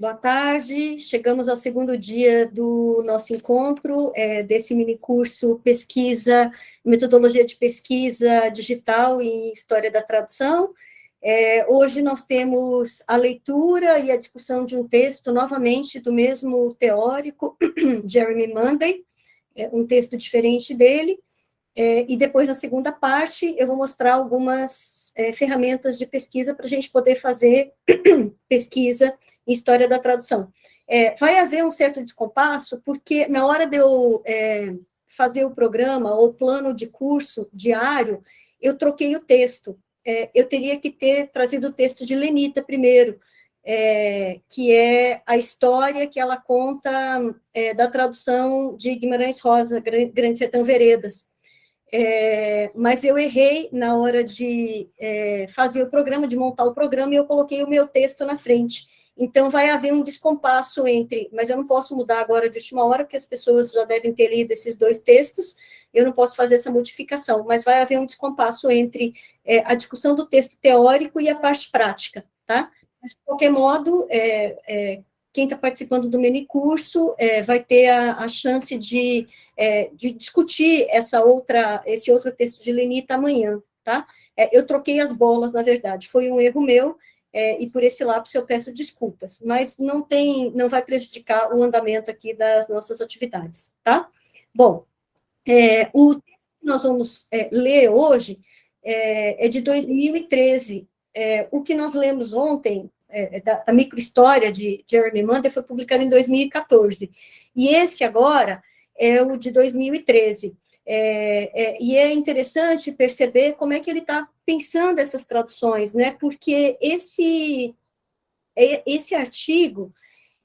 Boa tarde, chegamos ao segundo dia do nosso encontro, desse minicurso Pesquisa, Metodologia de Pesquisa Digital e História da Tradução. Hoje nós temos a leitura e a discussão de um texto, novamente, do mesmo teórico, Jeremy Monday, um texto diferente dele, e depois, na segunda parte, eu vou mostrar algumas ferramentas de pesquisa para a gente poder fazer pesquisa em história da tradução. Vai haver um certo descompasso, porque na hora de eu fazer o programa ou plano de curso diário, eu troquei o texto. Eu teria que ter trazido o texto de Lenita primeiro, que é a história que ela conta da tradução de Guimarães Rosa, Grande Sertão Veredas. Mas eu errei na hora de fazer o programa, de montar o programa, e eu coloquei o meu texto na frente. Então, vai haver um descompasso entre, mas eu não posso mudar agora de última hora, porque as pessoas já devem ter lido esses dois textos, eu não posso fazer essa modificação, mas vai haver um descompasso entre a discussão do texto teórico e a parte prática, tá? Mas, de qualquer modo, quem está participando do minicurso vai ter a chance de discutir esse outro texto de Lenita amanhã, tá? Eu troquei as bolas, na verdade, foi um erro meu, e por esse lapso eu peço desculpas, mas não vai prejudicar o andamento aqui das nossas atividades, tá? Bom, o texto que nós vamos ler hoje é de 2013. O que nós lemos ontem, da microhistória de Jeremy Monday, foi publicado em 2014. E esse agora é o de 2013. E é interessante perceber como é que ele está pensando essas traduções, né? Porque esse artigo,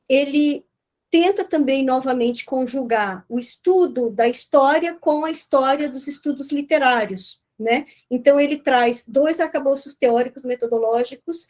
ele tenta também, novamente, conjugar o estudo da história com a história dos estudos literários, né? Então, ele traz dois arcabouços teóricos metodológicos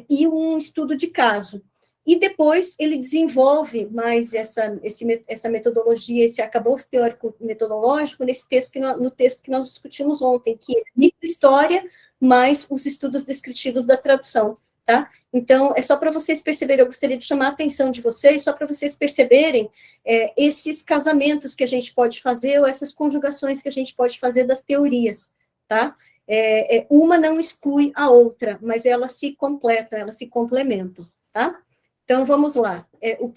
e um estudo de caso. E depois ele desenvolve mais essa metodologia, esse arcabouço teórico metodológico no texto que nós discutimos ontem, que é microhistória mais os estudos descritivos da tradução, tá? Então, é só para vocês perceberem, eu gostaria de chamar a atenção de vocês, só para vocês perceberem esses casamentos que a gente pode fazer, ou essas conjugações que a gente pode fazer das teorias, tá? Uma não exclui a outra, mas elas se completam, elas se complementam, tá? Então, vamos lá.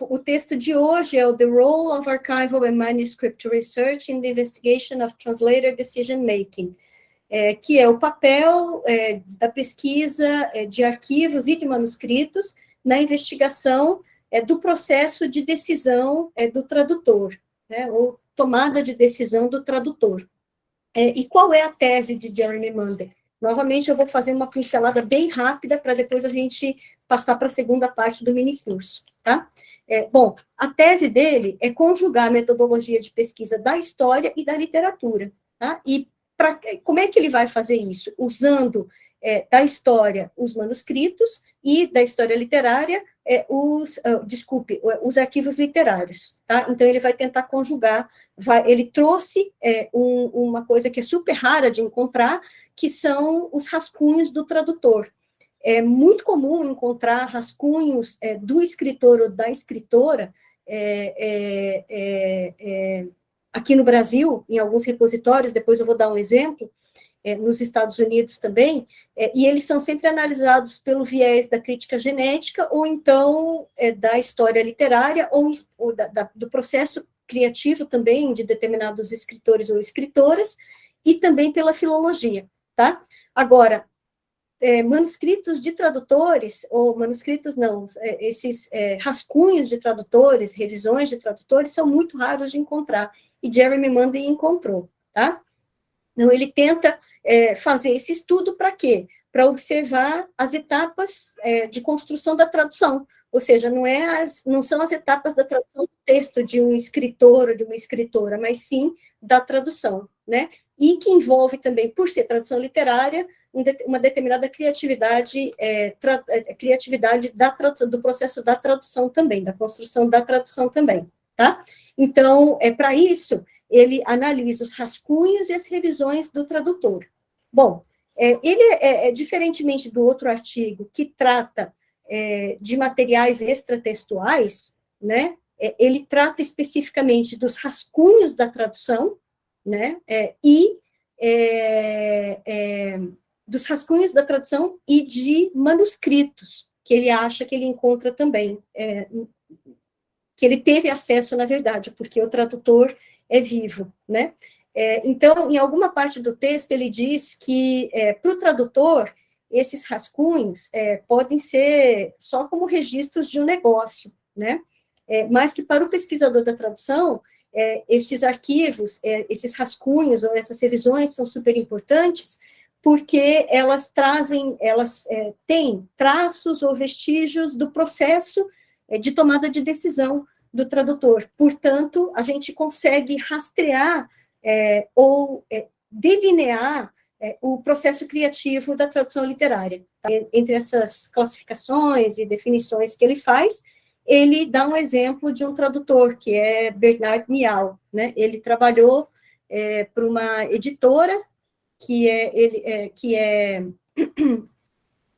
O texto de hoje é o The Role of Archival and Manuscript Research in the Investigation of Translator Decision Making, que é o papel da pesquisa de arquivos e de manuscritos na investigação do processo de decisão do tradutor, né, ou tomada de decisão do tradutor. E qual é a tese de Jeremy Monday? Novamente, eu vou fazer uma pincelada bem rápida para depois a gente passar para a segunda parte do minicurso, tá? Bom, a tese dele é conjugar a metodologia de pesquisa da história e da literatura, tá? E como é que ele vai fazer isso? Usando da história os manuscritos e da história literária os arquivos literários, tá? Então, ele vai tentar conjugar, ele trouxe uma coisa que é super rara de encontrar, que são os rascunhos do tradutor. É muito comum encontrar rascunhos do escritor ou da escritora aqui no Brasil, em alguns repositórios, depois eu vou dar um exemplo, nos Estados Unidos também, e eles são sempre analisados pelo viés da crítica genética, ou então da história literária, ou do processo criativo também de determinados escritores ou escritoras, e também pela filologia, tá? Agora, manuscritos de tradutores, ou manuscritos não, esses rascunhos de tradutores, revisões de tradutores, são muito raros de encontrar, e Jeremy Monday encontrou, tá? Então, ele tenta fazer esse estudo para quê? Para observar as etapas de construção da tradução, ou seja, não são as etapas da tradução do texto de um escritor ou de uma escritora, mas sim da tradução, né? E que envolve também, por ser tradução literária, uma determinada criatividade, criatividade do processo da tradução também, da construção da tradução também, tá? Então, para isso, ele analisa os rascunhos e as revisões do tradutor. Bom, ele diferentemente do outro artigo, que trata de materiais extratextuais, né, ele trata especificamente dos rascunhos da tradução, né, dos rascunhos da tradução e de manuscritos, que ele acha que ele encontra também, que ele teve acesso, na verdade, porque o tradutor é vivo, né? Então, em alguma parte do texto, ele diz que, para o tradutor, esses rascunhos podem ser só como registros de um negócio, né? Mas que para o pesquisador da tradução, esses arquivos, esses rascunhos ou essas revisões são super importantes, porque elas têm traços ou vestígios do processo de tomada de decisão do tradutor. Portanto, a gente consegue rastrear ou delinear o processo criativo da tradução literária. Entre essas classificações e definições que ele faz, ele dá um exemplo de um tradutor, que é Bernard Mial, né? Ele trabalhou para uma editora, que é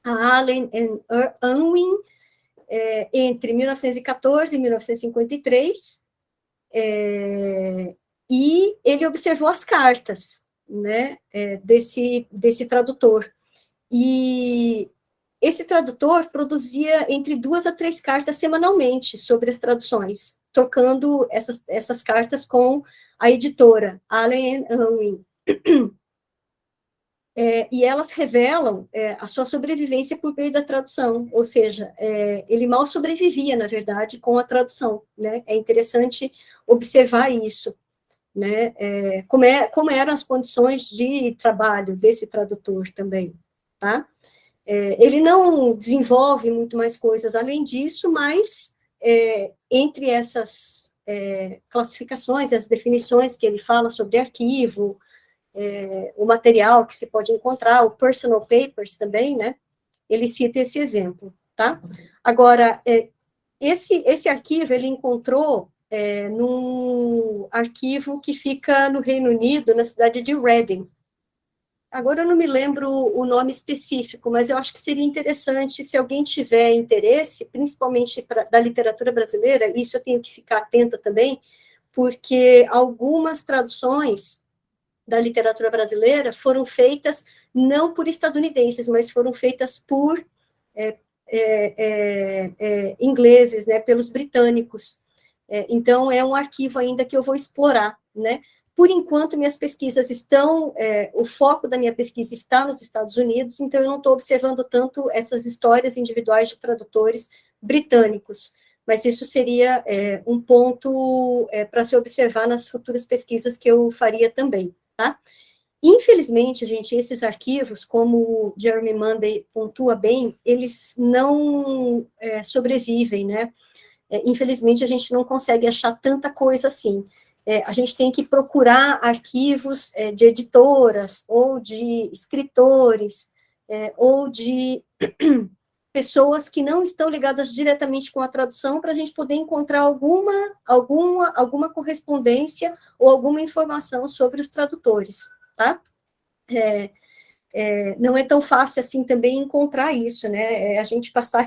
a Allen & Unwin, entre 1914 e 1953, e ele observou as cartas, né, desse tradutor. E esse tradutor produzia entre 2 a 3 cartas semanalmente sobre as traduções, trocando essas cartas com a editora, Allen & Unwin. E elas revelam a sua sobrevivência por meio da tradução, ou seja, ele mal sobrevivia, na verdade, com a tradução, né? É interessante observar isso, né? Como eram as condições de trabalho desse tradutor também, tá? Ele não desenvolve muito mais coisas além disso, mas entre essas classificações, as definições que ele fala sobre arquivo, o material que se pode encontrar, o personal papers também, né? Ele cita esse exemplo, tá? Agora, esse arquivo ele encontrou num arquivo que fica no Reino Unido, na cidade de Reading. Agora eu não me lembro o nome específico, mas eu acho que seria interessante, se alguém tiver interesse, principalmente da literatura brasileira, isso eu tenho que ficar atenta também, porque algumas traduções da literatura brasileira foram feitas não por estadunidenses, mas foram feitas por ingleses, né, pelos britânicos. Então, é um arquivo ainda que eu vou explorar, né? Por enquanto, minhas pesquisas o foco da minha pesquisa está nos Estados Unidos, então eu não estou observando tanto essas histórias individuais de tradutores britânicos, mas isso seria um ponto para se observar nas futuras pesquisas que eu faria também, tá? Infelizmente, gente, esses arquivos, como o Jeremy Munday pontua bem, eles não sobrevivem, né? Infelizmente, a gente não consegue achar tanta coisa assim. A gente tem que procurar arquivos de editoras, ou de escritores, ou de pessoas que não estão ligadas diretamente com a tradução, para a gente poder encontrar alguma correspondência ou alguma informação sobre os tradutores, tá? Não é tão fácil assim também encontrar isso, né? A gente passar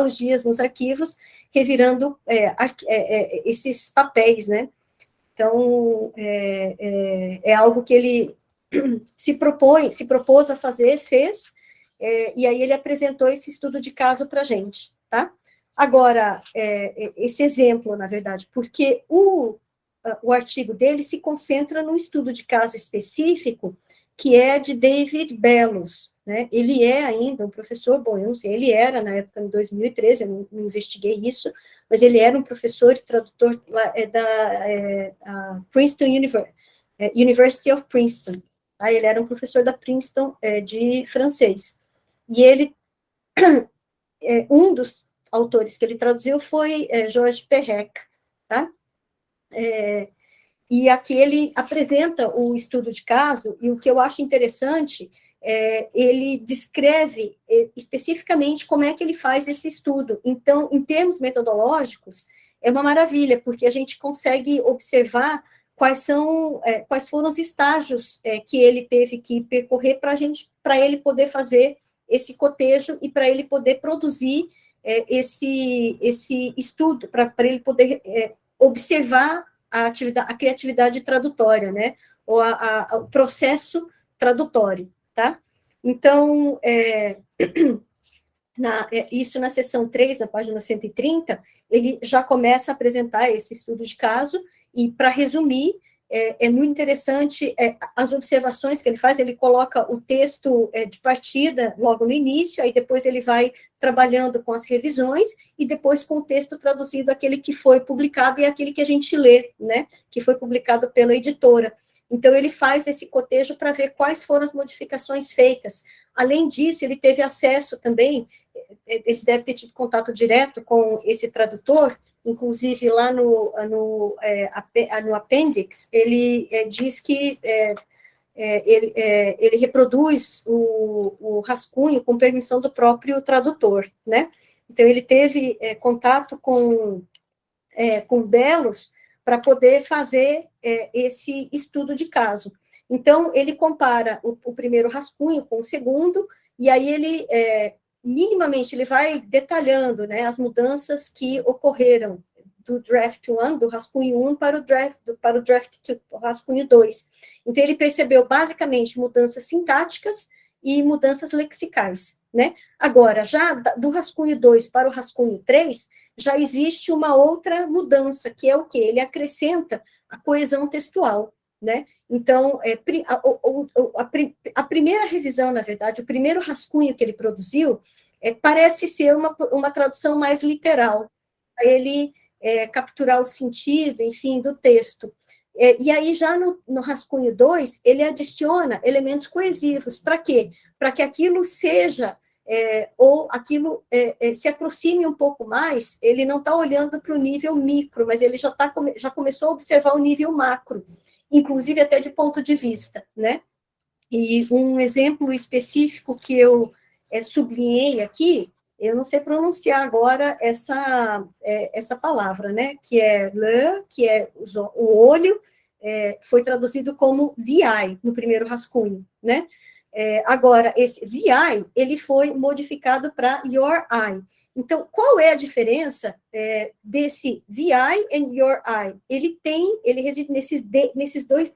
os dias nos arquivos, revirando esses papéis, né? Então, é algo que ele se propôs a fazer, fez, e aí ele apresentou esse estudo de caso para a gente, tá? Agora, esse exemplo, na verdade, porque o artigo dele se concentra num estudo de caso específico, que é de David Bellows, né? Ele é ainda um professor, bom, eu não sei, ele era na época, em 2013, eu não investiguei isso, mas ele era um professor e tradutor da Princeton University of Princeton. Tá? Ele era um professor da Princeton de francês. E ele, um dos autores que ele traduziu foi Georges Perec, tá? E aqui ele apresenta o estudo de caso, e o que eu acho interessante ele descreve especificamente como é que ele faz esse estudo. Então, em termos metodológicos, é uma maravilha, porque a gente consegue observar quais foram os estágios que ele teve que percorrer para ele poder fazer esse cotejo e para ele poder produzir esse estudo, para ele poder observar a criatividade tradutória, né? Ou o processo tradutório, tá? Então, isso na seção 3, na página 130, ele já começa a apresentar esse estudo de caso, e para resumir, é muito interessante as observações que ele faz. Ele coloca o texto de partida logo no início, aí depois ele vai trabalhando com as revisões, e depois com o texto traduzido, aquele que foi publicado e aquele que a gente lê, né, que foi publicado pela editora. Então, ele faz esse cotejo para ver quais foram as modificações feitas. Além disso, ele teve acesso também, ele deve ter tido contato direto com esse tradutor, inclusive lá no appendix, ele diz que ele reproduz o rascunho com permissão do próprio tradutor, né? Então, ele teve contato com Delos para poder fazer esse estudo de caso. Então, ele compara o primeiro rascunho com o segundo, e aí ele, minimamente, ele vai detalhando, né, as mudanças que ocorreram do draft 1, do rascunho 1 para o draft 2, o rascunho 2. Então, ele percebeu, basicamente, mudanças sintáticas e mudanças lexicais, né? Agora, já do rascunho 2 para o rascunho 3, já existe uma outra mudança, que é o quê? Ele acrescenta a coesão textual, né? Então, a primeira revisão, na verdade, o primeiro rascunho que ele produziu, parece ser uma tradução mais literal, para ele capturar o sentido, enfim, do texto. E aí, já no rascunho 2, ele adiciona elementos coesivos. Para quê? Para que aquilo seja, ou aquilo se aproxime um pouco mais. Ele não está olhando para o nível micro, mas ele já começou a observar o nível macro, inclusive até de ponto de vista, né? E um exemplo específico que eu sublinhei aqui, eu não sei pronunciar agora essa palavra, né, que é le, que é o olho, foi traduzido como VI no primeiro rascunho, né? Agora, esse VI, ele foi modificado para your eye. Então, qual é a diferença desse VI and your eye? Ele reside nesses dois,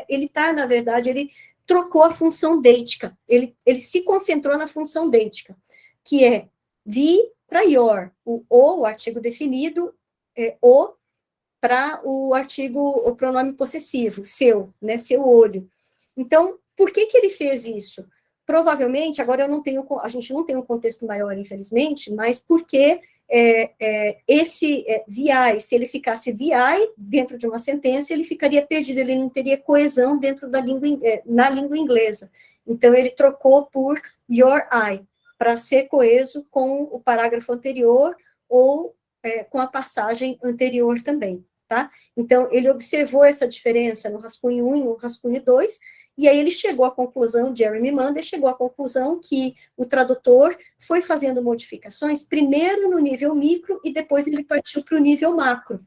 ele está, na verdade, ele trocou a função deitica, ele se concentrou na função deitica, que é the para your, o artigo definido, o para o pronome possessivo, seu, né, seu olho. Então, por que ele fez isso? Provavelmente, agora a gente não tem um contexto maior, infelizmente, mas porque esse VI, se ele ficasse VI dentro de uma sentença, ele ficaria perdido, ele não teria coesão dentro da na língua inglesa. Então, ele trocou por your eye, para ser coeso com o parágrafo anterior ou com a passagem anterior também, tá? Então, ele observou essa diferença no rascunho 1 e no rascunho 2, e aí ele chegou à conclusão, Jeremy Mander chegou à conclusão que o tradutor foi fazendo modificações, primeiro no nível micro, e depois ele partiu para o nível macro.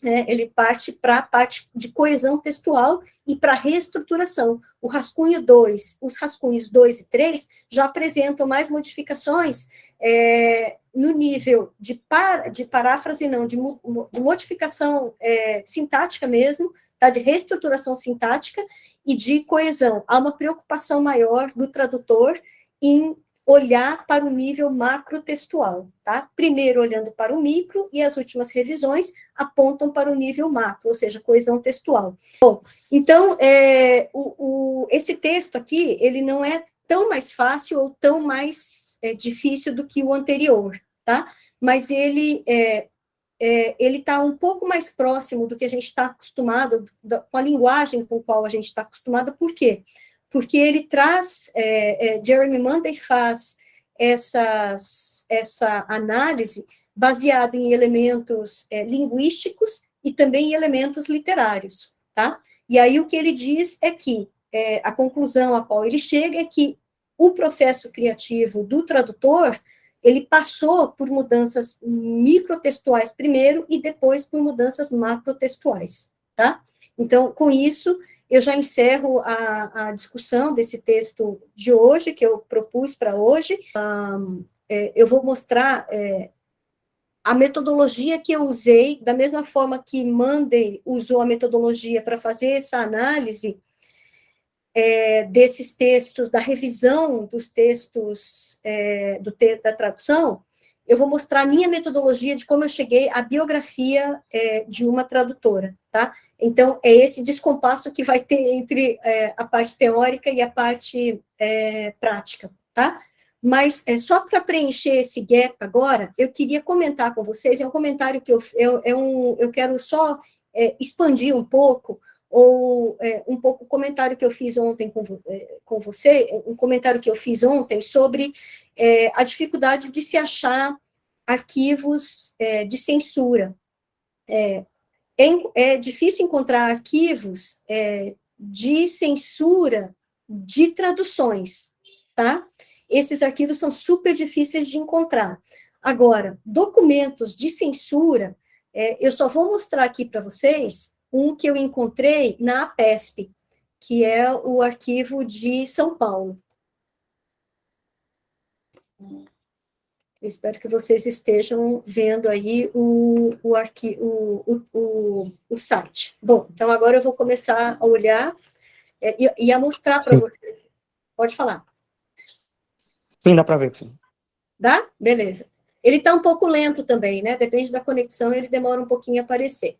Ele parte para a parte de coesão textual e para reestruturação. O rascunho 2, os rascunhos 2 e 3 já apresentam mais modificações no nível de paráfrase, não, de modificação sintática mesmo, tá, de reestruturação sintática e de coesão. Há uma preocupação maior do tradutor em olhar para o nível macrotextual, tá? Primeiro olhando para o micro, e as últimas revisões apontam para o nível macro, ou seja, coesão textual. Bom, então, esse texto aqui, ele não é tão mais fácil ou tão mais difícil do que o anterior, tá? Mas ele está um pouco mais próximo do que a gente está acostumado, com a linguagem com a qual a gente está acostumado. Por quê? Porque ele traz, Jeremy Mander faz essa análise baseada em elementos linguísticos e também em elementos literários, tá? E aí o que ele diz é que a conclusão a qual ele chega é que o processo criativo do tradutor, ele passou por mudanças microtextuais primeiro e depois por mudanças macrotextuais, tá? Então, com isso, eu já encerro a discussão desse texto de hoje, que eu propus para hoje. Eu vou mostrar a metodologia que eu usei, da mesma forma que Monday usou a metodologia para fazer essa análise desses textos, da revisão dos textos da tradução. Eu vou mostrar a minha metodologia de como eu cheguei à biografia de uma tradutora, tá? Então, é esse descompasso que vai ter entre a parte teórica e a parte prática, tá? Mas, só para preencher esse gap agora, eu queria comentar com vocês, é um comentário que eu quero só expandir um pouco, ou um pouco o comentário que eu fiz ontem com você, um comentário que eu fiz ontem sobre a dificuldade de se achar arquivos de censura. É difícil encontrar arquivos de censura de traduções, tá? Esses arquivos são super difíceis de encontrar. Agora, documentos de censura, eu só vou mostrar aqui para vocês um que eu encontrei na APESP, que é o arquivo de São Paulo. Eu espero que vocês estejam vendo aí o site. Bom, então agora eu vou começar a olhar e a mostrar para vocês. Pode falar. Sim, dá para ver, sim. Dá? Beleza. Ele está um pouco lento também, né? Depende da conexão, ele demora um pouquinho a aparecer.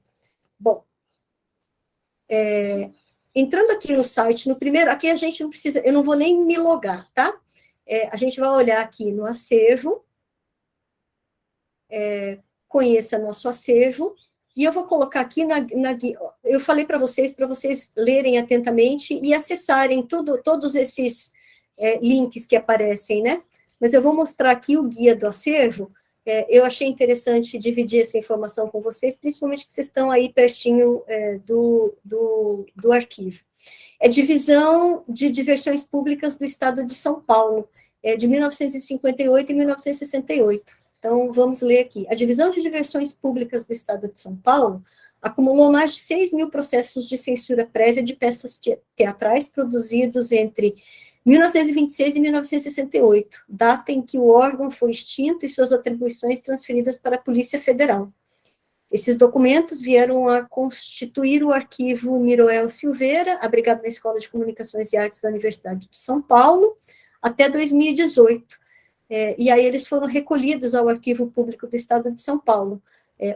Bom, entrando aqui no site, no primeiro, aqui a gente não precisa, eu não vou nem me logar, tá? A gente vai olhar aqui no acervo, conheça nosso acervo, e eu vou colocar aqui eu falei para vocês lerem atentamente e acessarem todos esses links que aparecem, né? Mas eu vou mostrar aqui o guia do acervo. Eu achei interessante dividir essa informação com vocês, principalmente que vocês estão aí pertinho do arquivo. É Divisão de Diversões Públicas do Estado de São Paulo, de 1958 e 1968. Então, vamos ler aqui. A Divisão de Diversões Públicas do Estado de São Paulo acumulou mais de 6 mil processos de censura prévia de peças teatrais produzidos entre 1926 e 1968, data em que o órgão foi extinto e suas atribuições transferidas para a Polícia Federal. Esses documentos vieram a constituir o arquivo Miroel Silveira, abrigado na Escola de Comunicações e Artes da Universidade de São Paulo, até 2018. E aí eles foram recolhidos ao Arquivo Público do Estado de São Paulo.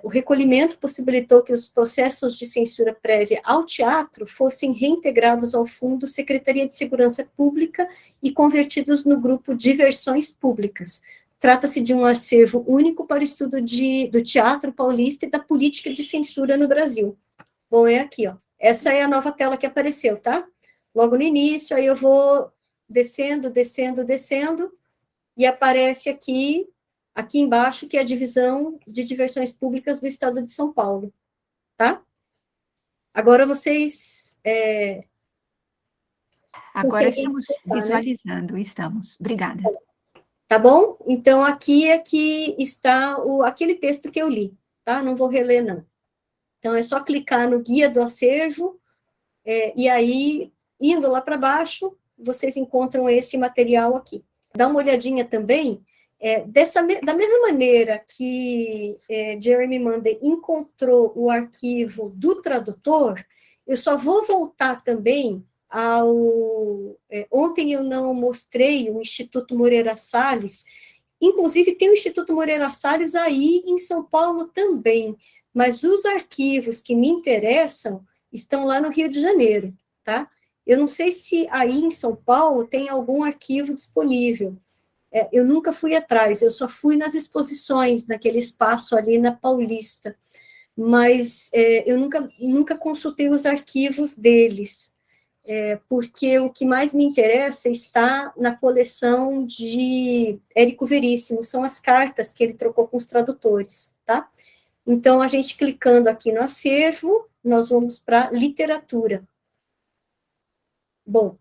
O recolhimento possibilitou que os processos de censura prévia ao teatro fossem reintegrados ao Fundo Secretaria de Segurança Pública e convertidos no grupo Diversões Públicas. Trata-se de um acervo único para estudo do teatro paulista e da política de censura no Brasil. Bom, é aqui, ó. Essa é a nova tela que apareceu, tá? Logo no início, aí eu vou descendo, e aparece aqui embaixo, que é a Divisão de Diversões Públicas do Estado de São Paulo, tá? Agora vocês agora estamos acessar, visualizando, né? Estamos. Obrigada. Tá bom? Então, aqui está aquele texto que eu li, tá? Não vou reler, não. Então, é só clicar no guia do acervo, e aí, indo lá para baixo, vocês encontram esse material aqui. Dá uma olhadinha também, da mesma maneira que Jeremy Monday encontrou o arquivo do tradutor, eu só vou voltar também ontem eu não mostrei o Instituto Moreira Salles, inclusive tem o Instituto Moreira Salles aí em São Paulo também, mas os arquivos que me interessam estão lá no Rio de Janeiro, tá? Eu não sei se aí em São Paulo tem algum arquivo disponível. Eu nunca fui atrás, eu só fui nas exposições, naquele espaço ali na Paulista, mas eu nunca consultei os arquivos deles, porque o que mais me interessa está na coleção de Érico Veríssimo, são as cartas que ele trocou com os tradutores, tá? Então, a gente clicando aqui no acervo, nós vamos para literatura. Bom,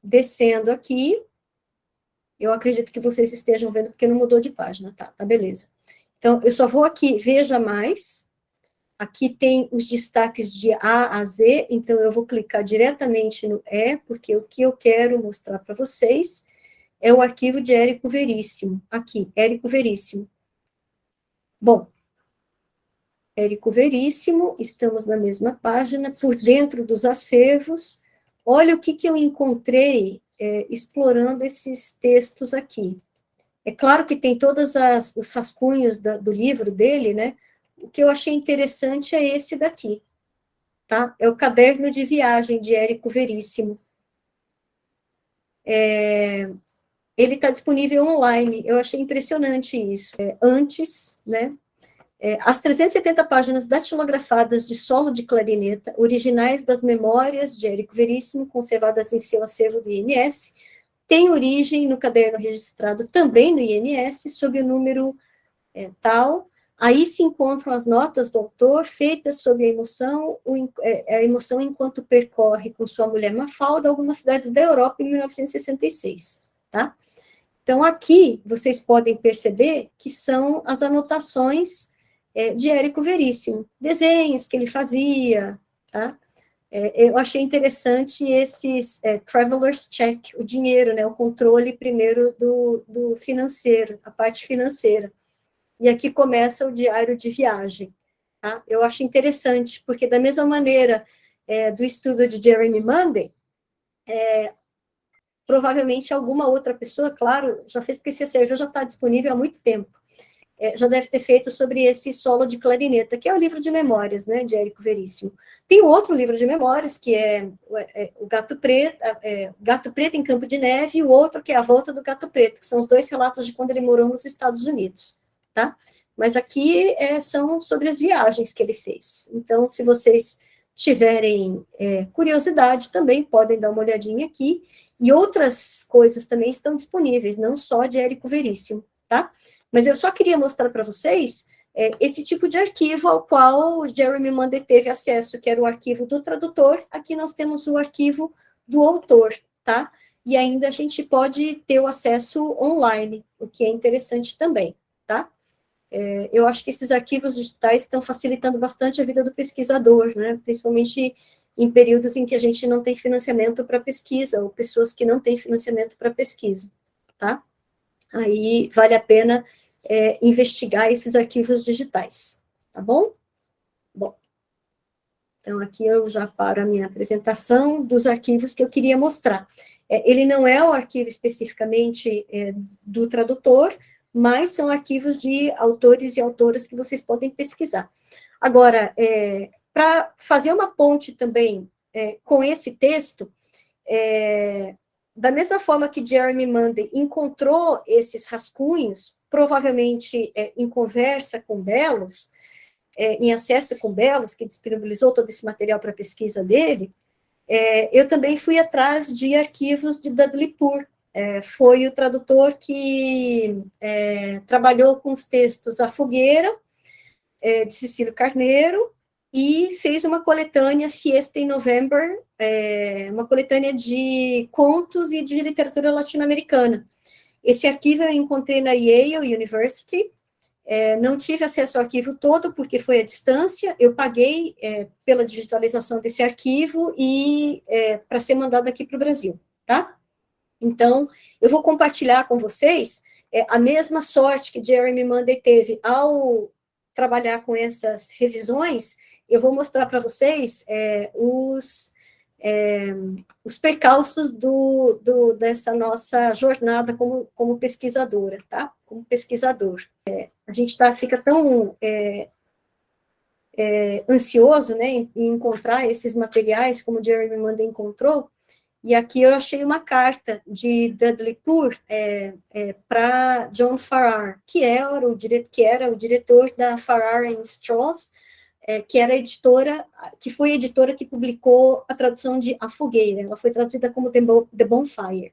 descendo aqui, eu acredito que vocês estejam vendo, porque não mudou de página, tá? Tá, beleza. Então, eu só vou aqui, veja mais, Aqui tem os destaques de A a Z, então eu vou clicar diretamente no E, porque o que eu quero mostrar para vocês é o arquivo de Érico Veríssimo. Aqui, Érico Veríssimo. Bom, Érico Veríssimo, estamos na mesma página, por dentro dos acervos. Olha o que eu encontrei explorando esses textos aqui. É claro que tem todos os rascunhos do livro dele, né? O que eu achei interessante é esse daqui, tá? É o Caderno de Viagem, de Érico Veríssimo. Ele está disponível online, eu achei impressionante isso. Antes, né? As 370 páginas datilografadas de solo de clarineta, originais das memórias de Érico Veríssimo, conservadas em seu acervo do INS, têm origem no caderno registrado também no INS, sob o número tal. Aí se encontram as notas do autor, feitas sob a emoção enquanto percorre com sua mulher Mafalda algumas cidades da Europa em 1966, tá? Então, aqui, vocês podem perceber que são as anotações de Érico Veríssimo, desenhos que ele fazia, tá? Eu achei interessante esses traveler's check, o dinheiro, né, o controle primeiro do financeiro, a parte financeira. E aqui começa o diário de viagem, tá? Eu acho interessante, porque da mesma maneira do estudo de Jeremy Munday, provavelmente alguma outra pessoa, claro, já fez, porque esse acervo já está disponível há muito tempo, já deve ter feito sobre esse solo de clarineta, que é o livro de memórias, né, de Érico Veríssimo. Tem outro livro de memórias, que é o Gato Preto, Gato Preto em Campo de Neve, e o outro que é A Volta do Gato Preto, que são os dois relatos de quando ele morou nos Estados Unidos, tá? Mas aqui são sobre as viagens que ele fez. Então, se vocês tiverem curiosidade, também podem dar uma olhadinha aqui, e outras coisas também estão disponíveis, não só de Érico Veríssimo, tá? Mas eu só queria mostrar para vocês esse tipo de arquivo ao qual o Jeremy Munday teve acesso, que era o arquivo do tradutor. Aqui nós temos o arquivo do autor, tá? E ainda a gente pode ter o acesso online, o que é interessante também, tá? Eu acho que esses arquivos digitais estão facilitando bastante a vida do pesquisador, né? Principalmente em períodos em que a gente não tem financiamento para pesquisa, ou pessoas que não têm financiamento para pesquisa, tá? Aí vale a pena investigar esses arquivos digitais, tá bom? Bom, então aqui eu já paro a minha apresentação dos arquivos que eu queria mostrar. Ele não é o arquivo especificamente do tradutor, mas são arquivos de autores e autoras que vocês podem pesquisar. Agora, para fazer uma ponte também com esse texto, da mesma forma que Jeremy Munday encontrou esses rascunhos, provavelmente em conversa com Bellows, em acesso com Bellows, que disponibilizou todo esse material para a pesquisa dele, eu também fui atrás de arquivos de Dudley Poor. Foi o tradutor que trabalhou com os textos A Fogueira, de Cecílio Carneiro, e fez uma coletânea, Fiesta em November, uma coletânea de contos e de literatura latino-americana. Esse arquivo eu encontrei na Yale University, não tive acesso ao arquivo todo, porque foi à distância, eu paguei pela digitalização desse arquivo e para ser mandado aqui para o Brasil, tá? Então, eu vou compartilhar com vocês a mesma sorte que Jeremy Munday teve ao trabalhar com essas revisões. Eu vou mostrar para vocês os percalços dessa nossa jornada como pesquisadora, tá? Como pesquisador. A gente fica tão ansioso, né, em encontrar esses materiais, como Jeremy Munday encontrou, e aqui eu achei uma carta de Dudley Poor para John Farrar, que era o diretor da Farrar & Straus, que era que foi a editora que publicou a tradução de A Fogueira. Ela foi traduzida como The Bonfire.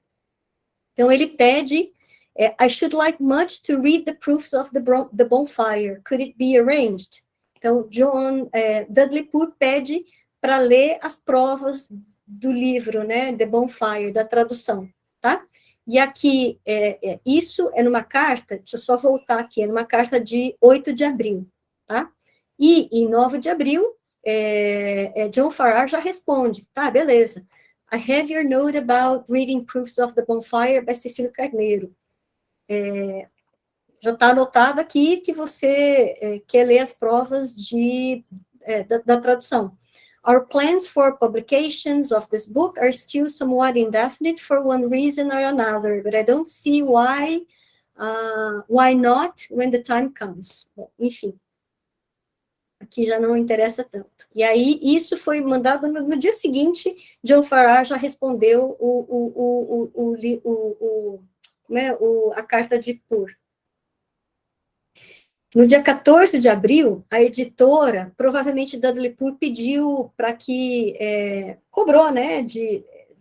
Então, ele pede, I should like much to read the proofs of the bonfire. Could it be arranged? Então, Dudley Poor pede para ler as provas do livro, né, The Bonfire, da tradução, tá? E aqui, isso é numa carta, deixa eu só voltar aqui, é numa carta de 8 de abril, tá? E, em 9 de abril, John Farrar já responde, tá, beleza. I have your note about reading Proofs of the Bonfire by Cecília Carneiro. Já está anotado aqui que você quer ler as provas da tradução. Our plans for publications of this book are still somewhat indefinite for one reason or another, but I don't see why not when the time comes. Bom, enfim, aqui já não interessa tanto. E aí, isso foi mandado no dia seguinte, John Farrar já respondeu a carta de Pur. No dia 14 de abril, a editora, provavelmente Dudley Pur, pediu para que, cobrou, né,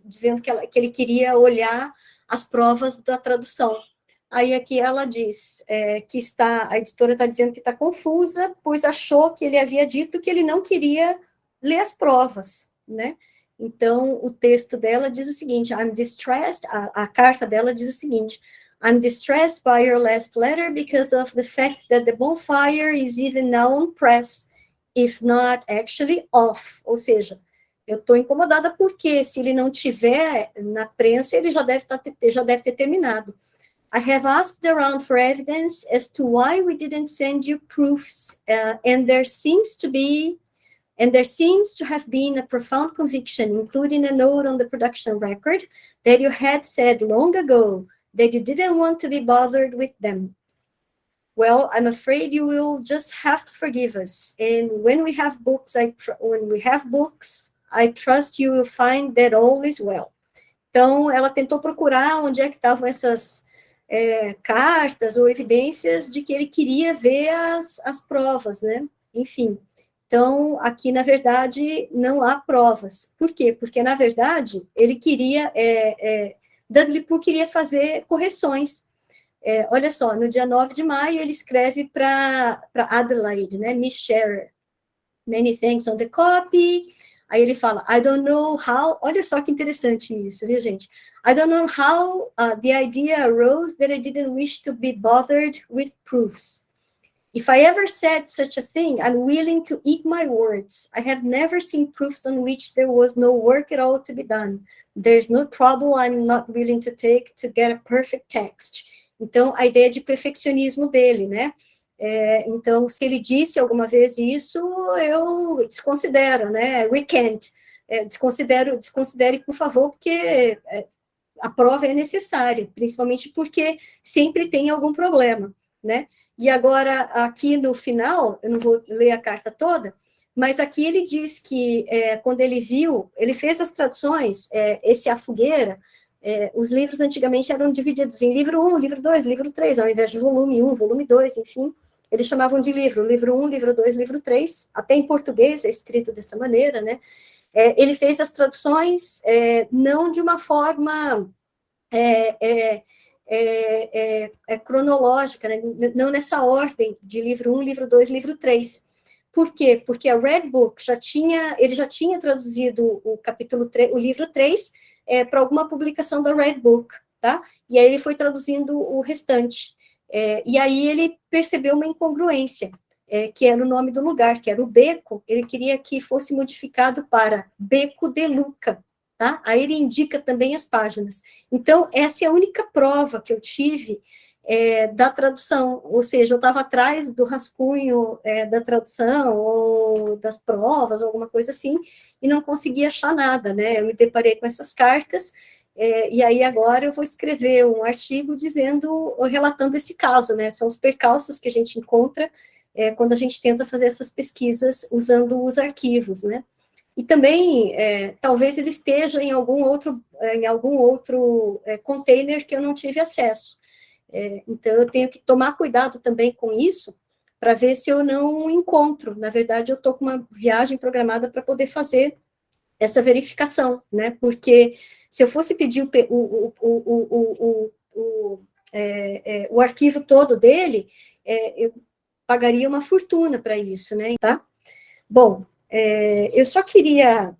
dizendo que ele queria olhar as provas da tradução. Aí aqui ela diz que a editora está dizendo que está confusa, pois achou que ele havia dito que ele não queria ler as provas, né? Então, o texto dela diz o seguinte, I'm distressed, a carta dela diz o seguinte, I'm distressed by your last letter because of the fact that the bonfire is even now on press, if not actually off. Ou seja, eu estou incomodada porque se ele não tiver na prensa, ele já deve ter terminado. I have asked around for evidence as to why we didn't send you proofs, and there seems to have been a profound conviction, including a note on the production record, that you had said long ago that you didn't want to be bothered with them. Well, I'm afraid you will just have to forgive us. And when we have books, I trust you will find that all is well. Então, ela tentou procurar onde é que estavam essas cartas ou evidências de que ele queria ver as provas, né? Enfim. Então, aqui, na verdade, não há provas. Por quê? Porque, na verdade, ele queria... Dudley Pur queria fazer correções. Olha só, no dia 9 de maio, ele escreve para Adelaide, né, Miss Scherer. Many thanks on the copy. Aí ele fala, I don't know how... Olha só que interessante isso, viu, gente? I don't know how the idea arose that I didn't wish to be bothered with proofs. If I ever said such a thing, I'm willing to eat my words. I have never seen proofs on which there was no work at all to be done. There's no trouble I'm not willing to take to get a perfect text. Então, a ideia de perfeccionismo dele, né? Então, se ele disse alguma vez isso, eu desconsidero, né? Recant. Desconsidere, por favor, porque a prova é necessária, principalmente porque sempre tem algum problema, né? E agora, aqui no final, eu não vou ler a carta toda, mas aqui ele diz que, quando ele viu, ele fez as traduções, esse A Fogueira, os livros antigamente eram divididos em livro 1, livro 2, livro 3, ao invés de volume 1, volume 2, enfim, eles chamavam de livro 1, livro 2, livro 3, até em português é escrito dessa maneira, né? Ele fez as traduções não de uma forma cronológica, né? Não nessa ordem de livro 1, livro 2, livro 3. Por quê? Porque a Red Book ele já tinha traduzido o livro 3 para alguma publicação da Red Book, tá? E aí ele foi traduzindo o restante. E aí ele percebeu uma incongruência, que era o nome do lugar, que era o Beco, ele queria que fosse modificado para Beco de Luca, tá? Aí ele indica também as páginas. Então, essa é a única prova que eu tive da tradução, ou seja, eu estava atrás do rascunho da tradução, ou das provas, alguma coisa assim, e não conseguia achar nada, né? Eu me deparei com essas cartas, e aí agora eu vou escrever um artigo relatando esse caso, né? São os percalços que a gente encontra quando a gente tenta fazer essas pesquisas usando os arquivos, né? E também, talvez ele esteja em algum outro container que eu não tive acesso. Então, eu tenho que tomar cuidado também com isso, para ver se eu não encontro. Na verdade, eu estou com uma viagem programada para poder fazer essa verificação, né? Porque se eu fosse pedir o arquivo todo dele, eu pagaria uma fortuna para isso, né? Tá? Bom, eu só queria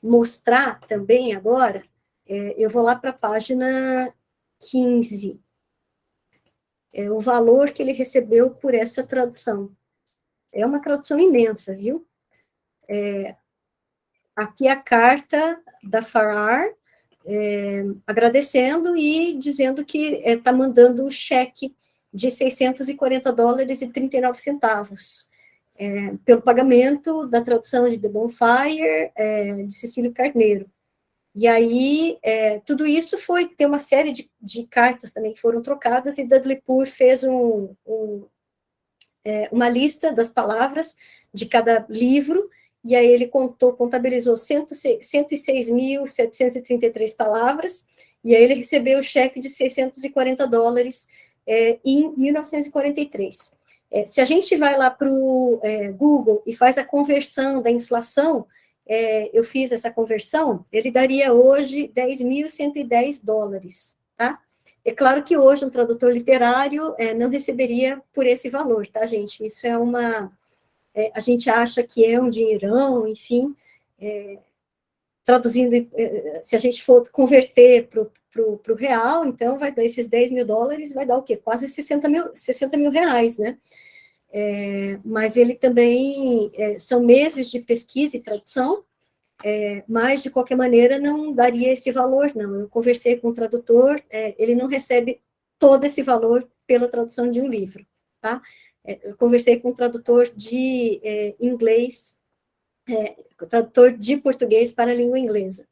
mostrar também agora, eu vou lá para a página 15, o valor que ele recebeu por essa tradução. é uma tradução imensa, viu? Aqui a carta da Farrar, agradecendo e dizendo que está mandando o cheque de $640,39 pelo pagamento da tradução de The Bonfire, de Cecílio Carneiro. E aí, tudo isso tem uma série de cartas também que foram trocadas, e Dudley Poor fez uma lista das palavras de cada livro, e aí ele contabilizou 106.733 palavras, e aí ele recebeu o cheque de $640 em 1943. Se a gente vai lá para o Google e faz a conversão da inflação, eu fiz essa conversão, ele daria hoje $10.110, tá? É claro que hoje um tradutor literário não receberia por esse valor, tá, gente? Isso a gente acha que é um dinheirão, enfim, traduzindo, se a gente for converter para o real, então vai dar esses $10.000, vai dar o quê? Quase 60 mil reais, né? Mas ele também, são meses de pesquisa e tradução, mas, de qualquer maneira, não daria esse valor, não. Eu conversei com o tradutor, ele não recebe todo esse valor pela tradução de um livro, tá? Eu conversei com o tradutor de inglês, tradutor de português para a língua inglesa,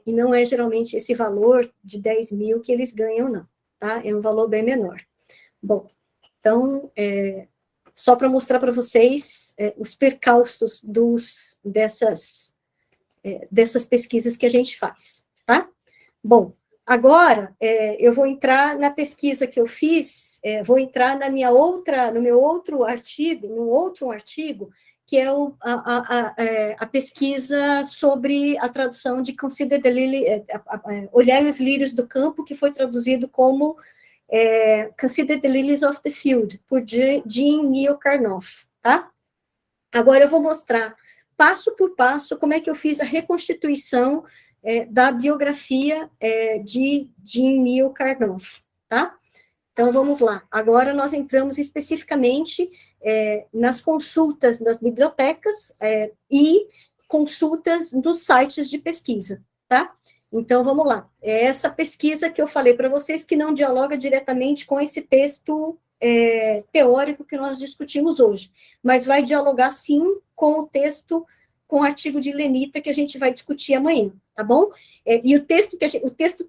e não é geralmente esse valor de 10 mil que eles ganham, não, tá? É um valor bem menor. Bom, então, só para mostrar para vocês os percalços dessas pesquisas que a gente faz, tá? Bom, agora eu vou entrar na pesquisa que eu fiz, vou entrar no meu outro artigo, que é a pesquisa sobre a tradução de Consider the Lily, Olhai os Lírios do Campo, que foi traduzido como Consider the Lilies of the Field, por Jean Neal Karnoff, tá? Agora eu vou mostrar, passo por passo, como é que eu fiz a reconstituição da biografia de Jean Neal Karnoff, tá? Então, vamos lá. Agora nós entramos especificamente nas consultas das bibliotecas e consultas nos sites de pesquisa, tá? Então, vamos lá. É essa pesquisa que eu falei para vocês que não dialoga diretamente com esse texto teórico que nós discutimos hoje, mas vai dialogar, sim, com o texto, com o artigo de Lenita que a gente vai discutir amanhã, tá bom? E o texto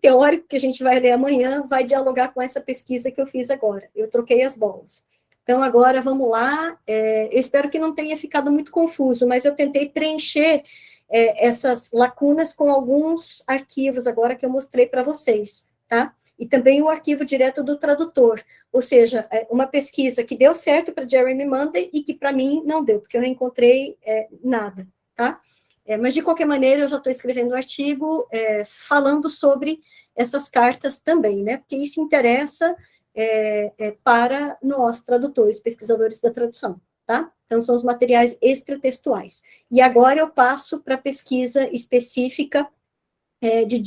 teórico que a gente vai ler amanhã vai dialogar com essa pesquisa que eu fiz agora. Eu troquei as bolas. Então, agora, vamos lá. Eu espero que não tenha ficado muito confuso, mas eu tentei preencher essas lacunas com alguns arquivos agora que eu mostrei para vocês, tá? E também o arquivo direto do tradutor, ou seja, uma pesquisa que deu certo para Jeremy Munday e que para mim não deu, porque eu não encontrei nada, tá? Mas, de qualquer maneira, eu já estou escrevendo um artigo falando sobre essas cartas também, né? Porque isso interessa para nós, tradutores, pesquisadores da tradução, tá? Então, são os materiais extratextuais. E agora eu passo para a pesquisa específica de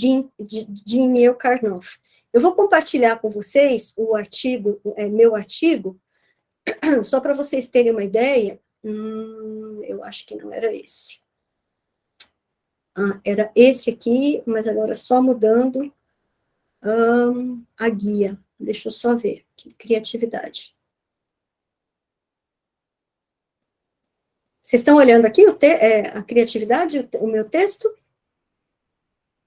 Jean Neal Karnoff. Eu vou compartilhar com vocês o artigo, meu artigo, só para vocês terem uma ideia. Eu acho que não era esse. Era esse aqui, mas agora só mudando a guia. Deixa eu só ver. Criatividade. Vocês estão olhando aqui a criatividade, o meu texto?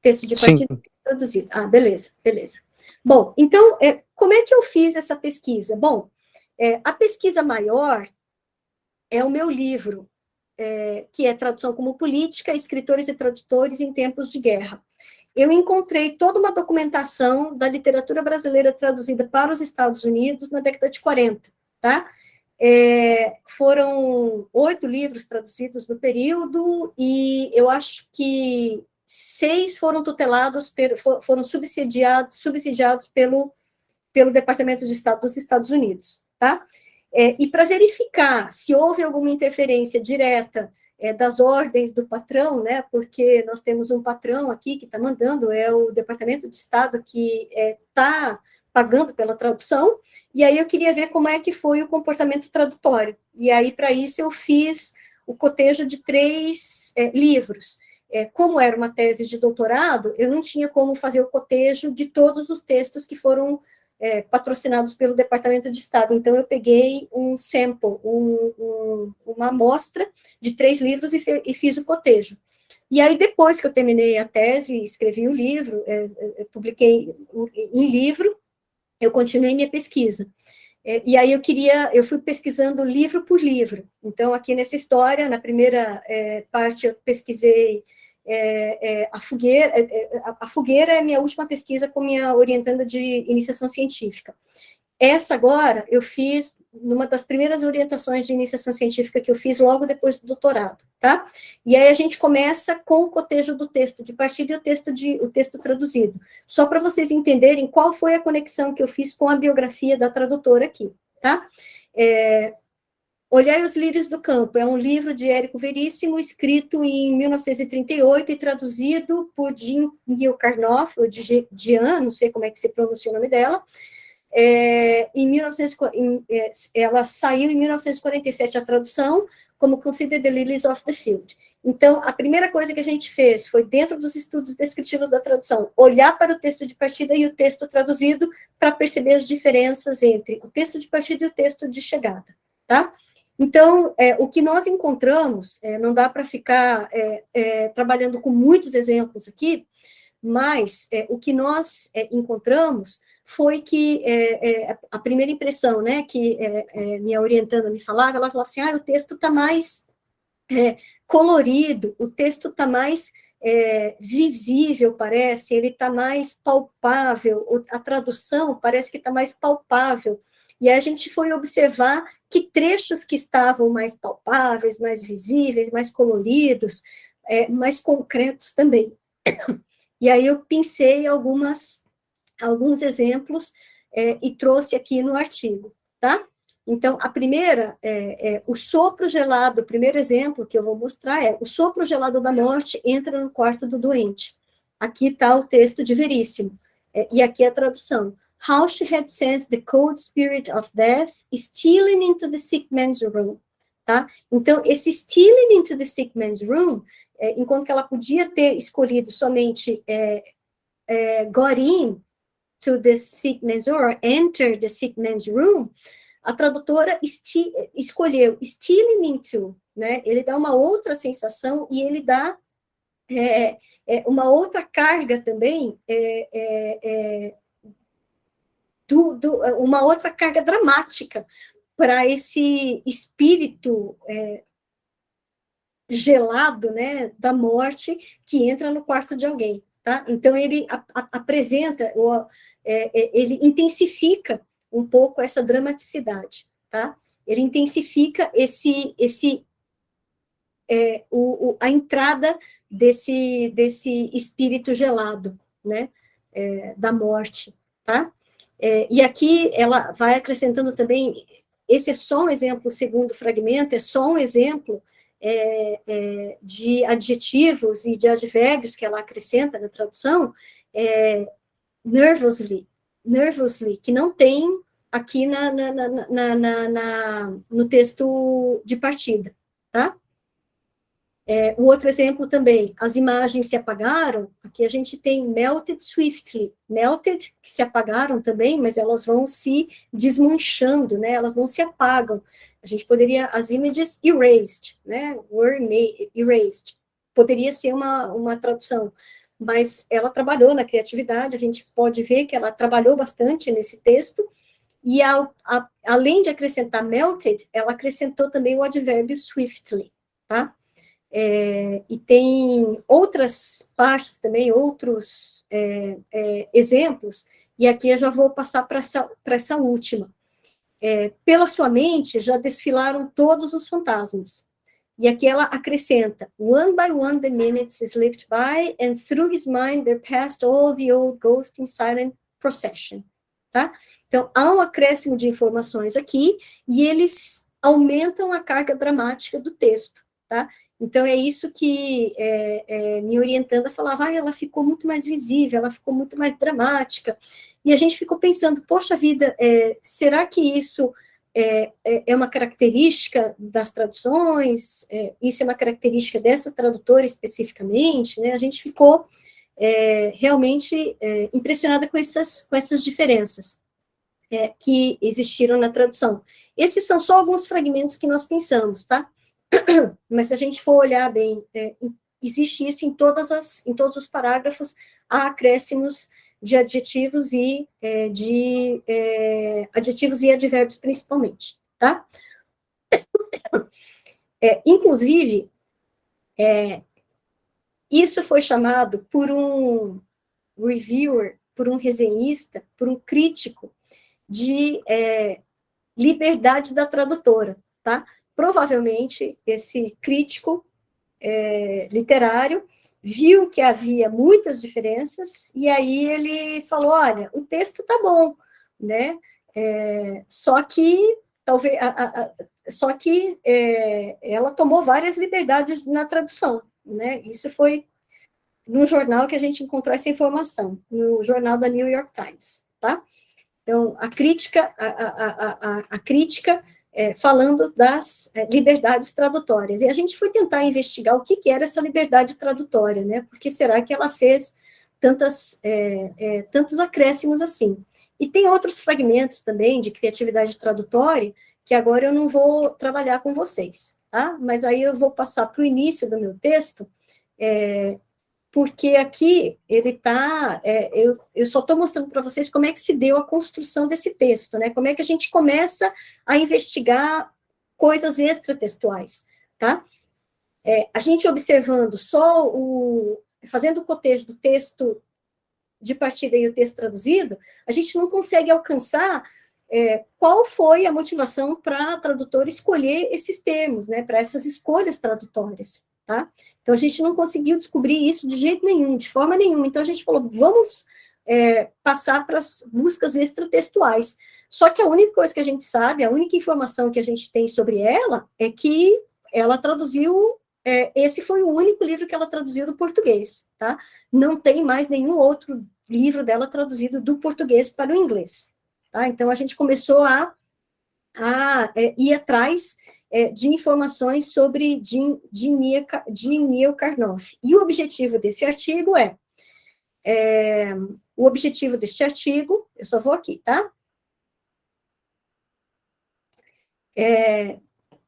Texto de partilha traduzido. Beleza, beleza. Bom, então, como é que eu fiz essa pesquisa? Bom, a pesquisa maior é o meu livro, que é Tradução como Política, Escritores e Tradutores em Tempos de Guerra. Eu encontrei toda uma documentação da literatura brasileira traduzida para os Estados Unidos na década de 40, tá? Foram 8 livros traduzidos no período, e eu acho que 6 foram tutelados, foram subsidiados pelo Departamento de Estado dos Estados Unidos, tá? E para verificar se houve alguma interferência direta das ordens do patrão, né, porque nós temos um patrão aqui que está mandando, é o Departamento de Estado que está pagando pela tradução, e aí eu queria ver como é que foi o comportamento tradutório. E aí, para isso, eu fiz o cotejo de 3 livros. Como era uma tese de doutorado, eu não tinha como fazer o cotejo de todos os textos que foram patrocinados pelo Departamento de Estado. Então, eu peguei um sample, uma amostra de 3 livros e fiz o cotejo. E aí, depois que eu terminei a tese, escrevi o livro, publiquei em livro, eu continuei minha pesquisa. E aí eu fui pesquisando livro por livro. Então, aqui nessa história, na primeira parte, eu pesquisei a fogueira. A fogueira é a minha última pesquisa com minha orientanda de iniciação científica. Essa agora, eu fiz numa das primeiras orientações de iniciação científica que eu fiz logo depois do doutorado, tá? E aí a gente começa com o cotejo do texto de partida e o texto traduzido. Só para vocês entenderem qual foi a conexão que eu fiz com a biografia da tradutora aqui, tá? Olhai os Lírios do Campo, é um livro de Érico Veríssimo, escrito em 1938 e traduzido por Jean Neal Karnoff, ou Jean, não sei como é que se pronuncia o nome dela. Ela saiu em 1947, a tradução, como Consider the Lilies of the Field. Então, a primeira coisa que a gente fez foi, dentro dos estudos descritivos da tradução, olhar para o texto de partida e o texto traduzido para perceber as diferenças entre o texto de partida e o texto de chegada, tá? Então, o que nós encontramos, não dá para ficar trabalhando com muitos exemplos aqui, mas o que nós encontramos foi que a primeira impressão, né, que minha orientanda me falava, ela falava assim, o texto está mais colorido, o texto está mais visível, parece, ele está mais palpável, a tradução parece que está mais palpável, e aí a gente foi observar que trechos que estavam mais palpáveis, mais visíveis, mais coloridos, mais concretos também. E aí eu pensei alguns exemplos e trouxe aqui no artigo, tá? Então, a primeira, o sopro gelado, o primeiro exemplo que eu vou mostrar o sopro gelado da morte entra no quarto do doente. Aqui está o texto de Veríssimo, e aqui a tradução. How she had sensed the cold spirit of death stealing into the sick man's room, tá? Então, esse stealing into the sick man's room, enquanto que ela podia ter escolhido somente got in to the sick man's room, or enter the sick man's room, a tradutora escolheu stealing into, né? Ele dá uma outra sensação e ele dá uma outra carga também, uma outra carga dramática para esse espírito gelado, né, da morte que entra no quarto de alguém, tá? Então, ele apresenta, ele intensifica um pouco essa dramaticidade, tá? Ele intensifica a entrada desse espírito gelado, né, da morte, tá? E aqui ela vai acrescentando também, esse é só um exemplo, o segundo fragmento, é só um exemplo de adjetivos e de advérbios que ela acrescenta na tradução, nervously, que não tem aqui no texto de partida, tá? O outro exemplo também, as imagens se apagaram, aqui a gente tem melted swiftly, melted, que se apagaram também, mas elas vão se desmanchando, né, elas não se apagam, a gente poderia, as images erased, né, were erased, poderia ser uma tradução, mas ela trabalhou na criatividade, a gente pode ver que ela trabalhou bastante nesse texto, e além de acrescentar melted, ela acrescentou também o advérbio swiftly, tá? E tem outras partes também, outros exemplos, e aqui eu já vou passar para essa última. Pela sua mente já desfilaram todos os fantasmas, e aqui ela acrescenta, one by one the minutes slipped by, and through his mind there passed all the old ghosts in silent procession, tá? Então, há um acréscimo de informações aqui, e eles aumentam a carga dramática do texto, tá? Então, é isso que me orientando falava, ela ficou muito mais visível, ela ficou muito mais dramática. E a gente ficou pensando, poxa vida, será que isso é uma característica das traduções? Isso é uma característica dessa tradutora especificamente? Né? A gente ficou realmente impressionada com essas diferenças que existiram na tradução. Esses são só alguns fragmentos que nós pensamos, tá? Mas se a gente for olhar bem, existe isso em todos os parágrafos, há acréscimos de adjetivos e adjetivos e advérbios principalmente, tá? Inclusive, isso foi chamado por um reviewer, por um resenhista, por um crítico de liberdade da tradutora, tá? Provavelmente, esse crítico literário viu que havia muitas diferenças, e aí ele falou, olha, o texto tá bom, né? Só que, talvez, ela tomou várias liberdades na tradução, né? Isso foi no jornal que a gente encontrou essa informação, no jornal da New York Times, tá? Então, a crítica falando das liberdades tradutórias. E a gente foi tentar investigar o que era essa liberdade tradutória, né? Por que será que ela fez tantos acréscimos assim? E tem outros fragmentos também de criatividade tradutória, que agora eu não vou trabalhar com vocês, tá? Mas aí eu vou passar para o início do meu texto, porque aqui ele está, eu só estou mostrando para vocês como é que se deu a construção desse texto, né? Como é que a gente começa a investigar coisas extratextuais, tá? A gente observando fazendo o cotejo do texto de partida e o texto traduzido, a gente não consegue alcançar qual foi a motivação para a tradutora escolher esses termos, né? Para essas escolhas tradutórias, tá? Então, a gente não conseguiu descobrir isso de jeito nenhum, de forma nenhuma. Então, a gente falou, vamos passar para as buscas extratextuais. Só que a única coisa que a gente sabe, a única informação que a gente tem sobre ela é que ela traduziu, esse foi o único livro que ela traduziu do português, tá? Não tem mais nenhum outro livro dela traduzido do português para o inglês, tá? Então, a gente começou a ir atrás de informações sobre Neil Karnoff. E o objetivo desse artigo eu só vou aqui, tá?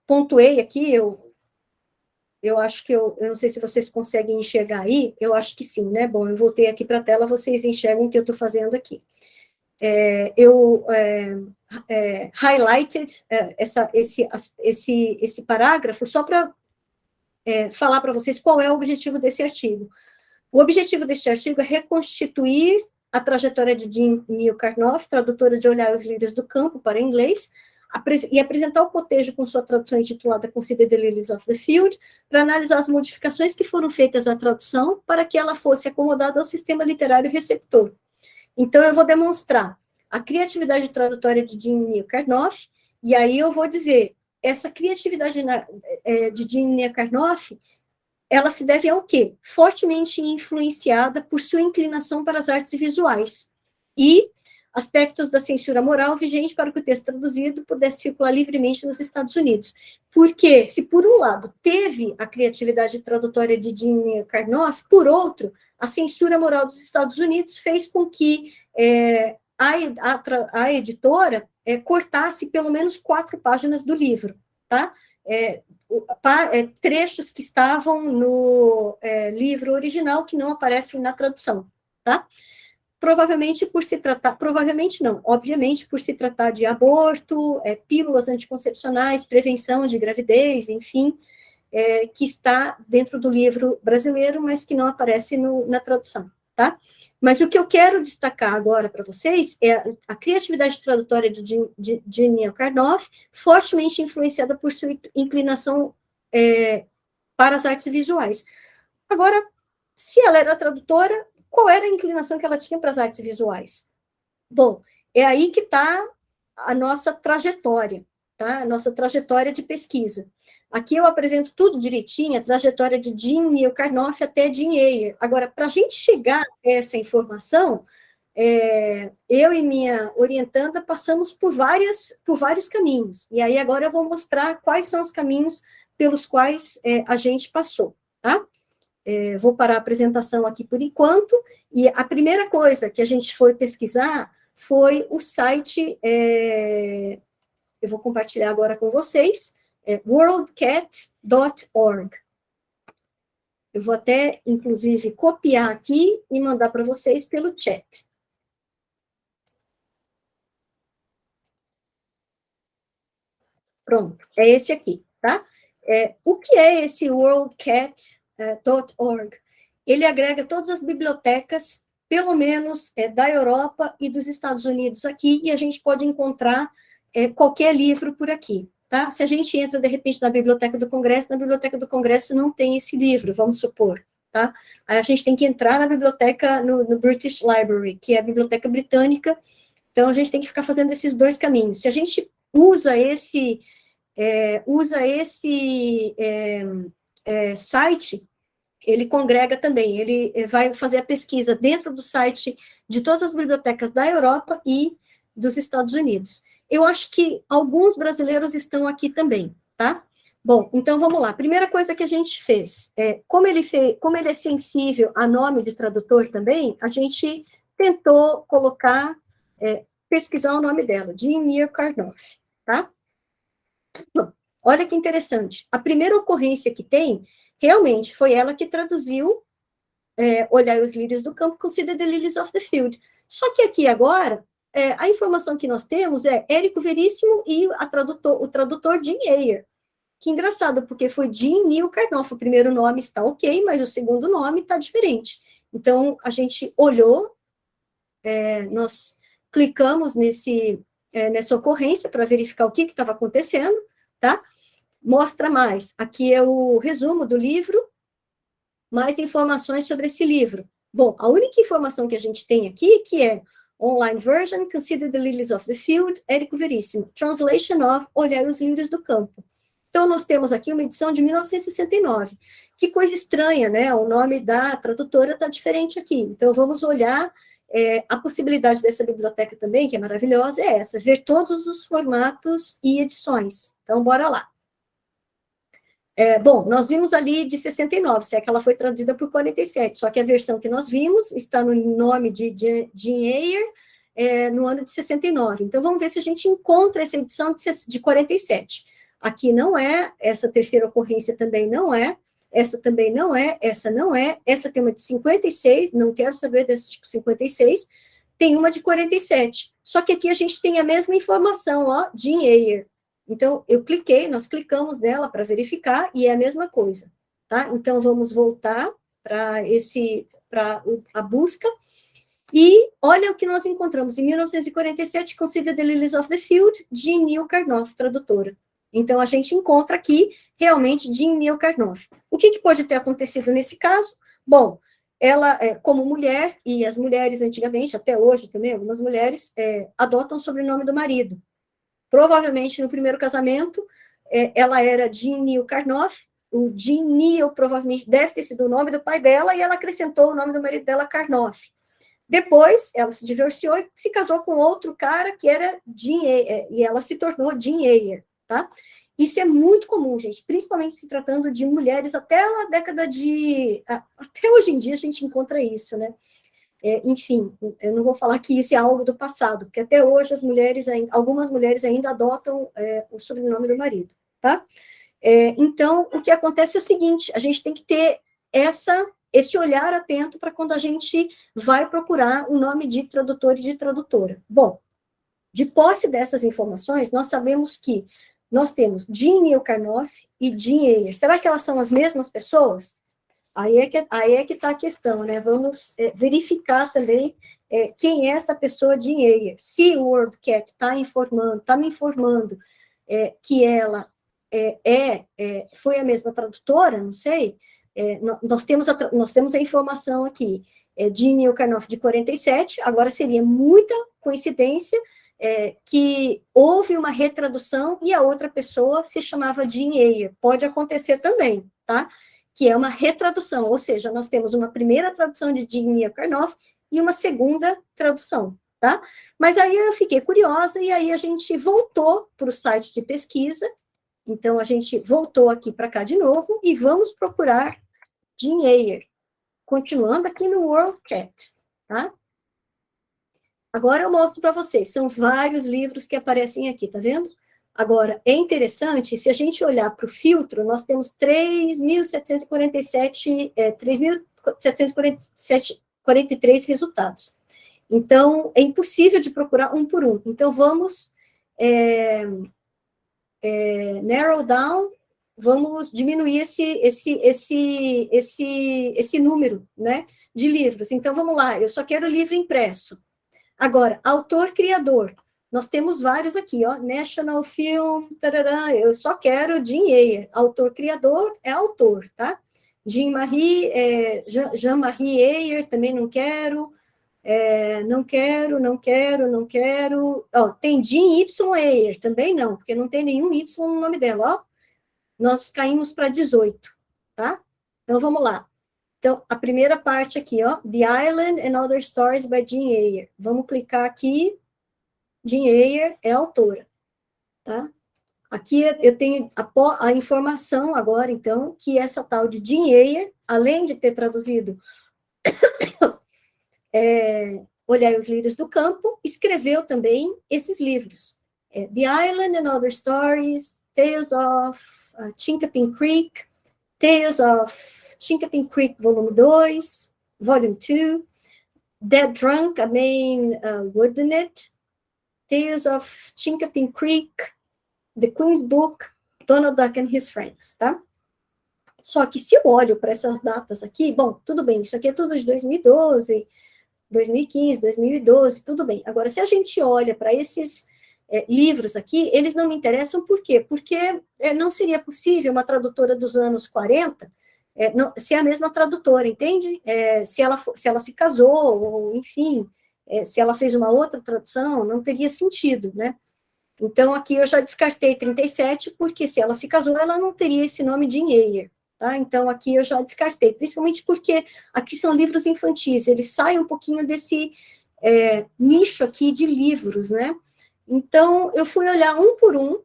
Pontuei aqui, eu acho que eu não sei se vocês conseguem enxergar aí, eu acho que sim, né? Bom, eu voltei aqui para a tela, vocês enxergam o que eu estou fazendo aqui. Eu highlighted esse parágrafo só para falar para vocês qual é o objetivo desse artigo. O objetivo deste artigo é reconstituir a trajetória de Neil Karnoff, tradutora de Olhar os Lírios do Campo para inglês, e apresentar o cotejo com sua tradução intitulada Consider the Lilies of the Field, para analisar as modificações que foram feitas à tradução para que ela fosse acomodada ao sistema literário receptor. Então, eu vou demonstrar a criatividade tradutória de Neil Karnoff, e aí eu vou dizer, essa criatividade de Neil Karnoff, ela se deve ao quê? Fortemente influenciada por sua inclinação para as artes visuais e aspectos da censura moral vigente para que o texto traduzido pudesse circular livremente nos Estados Unidos. Porque, se por um lado teve a criatividade tradutória de Neil Karnoff, por outro, a censura moral dos Estados Unidos fez com que a editora cortasse pelo menos 4 páginas do livro, tá? Trechos que estavam no livro original que não aparecem na tradução, tá? Provavelmente obviamente por se tratar de aborto, pílulas anticoncepcionais, prevenção de gravidez, enfim, que está dentro do livro brasileiro, mas que não aparece na tradução, tá? Mas o que eu quero destacar agora para vocês é a criatividade tradutória de Neil Karnoff, fortemente influenciada por sua inclinação para as artes visuais. Agora, se ela era tradutora, qual era a inclinação que ela tinha para as artes visuais? Bom, é aí que está a nossa trajetória, tá? A nossa trajetória de pesquisa. Aqui eu apresento tudo direitinho, a trajetória de Jean Neal Karnoff até Jean Ayer. Agora, para a gente chegar a essa informação, eu e minha orientanda passamos por vários caminhos. E aí agora eu vou mostrar quais são os caminhos pelos quais a gente passou, tá? Vou parar a apresentação aqui por enquanto, e a primeira coisa que a gente foi pesquisar foi o site, eu vou compartilhar agora com vocês, worldcat.org. Eu vou até, inclusive, copiar aqui e mandar para vocês pelo chat. Pronto, é esse aqui, tá? O que é esse worldcat.org? Ele agrega todas as bibliotecas, pelo menos da Europa e dos Estados Unidos aqui, e a gente pode encontrar qualquer livro por aqui, tá? Se a gente entra, de repente, na Biblioteca do Congresso, na Biblioteca do Congresso não tem esse livro, vamos supor, tá? Aí a gente tem que entrar na biblioteca, no British Library, que é a biblioteca britânica, então a gente tem que ficar fazendo esses dois caminhos. Se a gente usa esse site, ele congrega também, ele vai fazer a pesquisa dentro do site de todas as bibliotecas da Europa e dos Estados Unidos. Eu acho que alguns brasileiros estão aqui também, tá? Bom, então vamos lá. Primeira coisa que a gente fez, como ele é sensível a nome de tradutor também, a gente tentou colocar, pesquisar o nome dela, Jean Neal Karnoff, tá? Olha que interessante. A primeira ocorrência que tem, realmente, foi ela que traduziu Olhai os lírios do campo, Consider the lilies of the field. Só que aqui agora, a informação que nós temos é Érico Veríssimo e o tradutor Jean Ayer. Que engraçado, porque foi Jean Neal Karnoff, o primeiro nome está ok, mas o segundo nome está diferente. Então, a gente olhou, nós clicamos nessa ocorrência para verificar o que estava acontecendo, tá? Mostra mais. Aqui é o resumo do livro, mais informações sobre esse livro. Bom, a única informação que a gente tem aqui, que é online version, Consider the lilies of the field, Érico Veríssimo, translation of Olhai os lírios do campo. Então, nós temos aqui uma edição de 1969. Que coisa estranha, né? O nome da tradutora está diferente aqui. Então, vamos olhar a possibilidade dessa biblioteca também, que é maravilhosa, é essa, ver todos os formatos e edições. Então, bora lá. Bom, nós vimos ali de 69, se é que ela foi traduzida por 47, só que a versão que nós vimos está no nome de Jean Ayer, no ano de 69. Então, vamos ver se a gente encontra essa edição de 47. Aqui não é, essa terceira ocorrência também não é, essa também não é, essa não é, essa tem uma de 56, não quero saber desse tipo 56, tem uma de 47. Só que aqui a gente tem a mesma informação, ó, Jean Ayer. Então, nós clicamos nela para verificar, e é a mesma coisa, tá? Então, vamos voltar para a busca, e olha o que nós encontramos. Em 1947, Consider the Lilies of the Field, Jean Neal Karnoff, tradutora. Então, a gente encontra aqui, realmente, Jean Neal Karnoff. O que pode ter acontecido nesse caso? Bom, ela, como mulher, e as mulheres antigamente, até hoje também, algumas mulheres adotam o sobrenome do marido. Provavelmente, no primeiro casamento, ela era Jean Neal Karnoff, o Jean Neal provavelmente deve ter sido o nome do pai dela, e ela acrescentou o nome do marido dela, Karnoff. Depois, ela se divorciou e se casou com outro cara que era Jean Ayer, e ela se tornou Jean Ayer, tá? Isso é muito comum, gente, principalmente se tratando de mulheres até a década de... Até hoje em dia a gente encontra isso, né? Enfim, eu não vou falar que isso é algo do passado, porque até hoje algumas mulheres ainda adotam o sobrenome do marido, tá? Então, o que acontece é o seguinte, a gente tem que ter esse olhar atento para quando a gente vai procurar o nome de tradutor e de tradutora. Bom, de posse dessas informações, nós sabemos que nós temos Jean Neal Karnoff e Jean Ayer. Será que elas são as mesmas pessoas? Aí é que está a questão, né? Vamos verificar também quem é essa pessoa Jean Ayer. Se o WorldCat está me informando que ela foi a mesma tradutora, não sei, nós temos a informação aqui, Jean Neal Karnoff de 47, agora seria muita coincidência que houve uma retradução e a outra pessoa se chamava Jean Eyre. Pode acontecer também, tá? Que é uma retradução, ou seja, nós temos uma primeira tradução de Jean Mia Karnoff e uma segunda tradução, tá? Mas aí eu fiquei curiosa e aí a gente voltou para o site de pesquisa. Então, a gente voltou aqui para cá de novo e vamos procurar Jean Eyre, continuando aqui no WorldCat, tá? Agora eu mostro para vocês, são vários livros que aparecem aqui, tá vendo? Agora, é interessante, se a gente olhar para o filtro, nós temos 3.743 resultados. Então, é impossível de procurar um por um. Então, vamos narrow down, vamos diminuir esse número, né, de livros. Então, vamos lá, eu só quero livro impresso. Agora, autor-criador, nós temos vários aqui, ó, National Film, tarará, eu só quero Jean Eyre, autor-criador é autor, tá? Jean-Marie Eyre, também não quero, não quero, ó, tem Jean Y. Eyre, também não, porque não tem nenhum Y no nome dela, ó, nós caímos para 18, tá? Então, vamos lá. Então, a primeira parte aqui, ó, The Island and Other Stories by Jean Eyre. Vamos clicar aqui, Jean Eyre é autora, tá? Aqui eu tenho a informação agora, então, que essa tal de Jean Eyre, além de ter traduzido Olhai os Lírios do Campo, escreveu também esses livros. The Island and Other Stories, Tales of Chinkapin Creek, Tales of Chinkapin Creek, Volume 2, Volume 2, Dead Drunk, A Main Woodenet, Tales of Chinkapin Creek, The Queen's Book, Donald Duck and His Friends, tá? Só que se eu olho para essas datas aqui, bom, tudo bem, isso aqui é tudo de 2012, 2015, 2012, tudo bem. Agora, se a gente olha para esses livros aqui, eles não me interessam por quê? Porque não seria possível uma tradutora dos anos 40 ser a mesma tradutora, entende? Se ela se casou, ou enfim, se ela fez uma outra tradução, não teria sentido, né? Então, aqui eu já descartei 37, porque se ela se casou, ela não teria esse nome de Jean Eyre, tá? Então, aqui eu já descartei, principalmente porque aqui são livros infantis, eles saem um pouquinho desse nicho aqui de livros, né? Então, eu fui olhar um por um,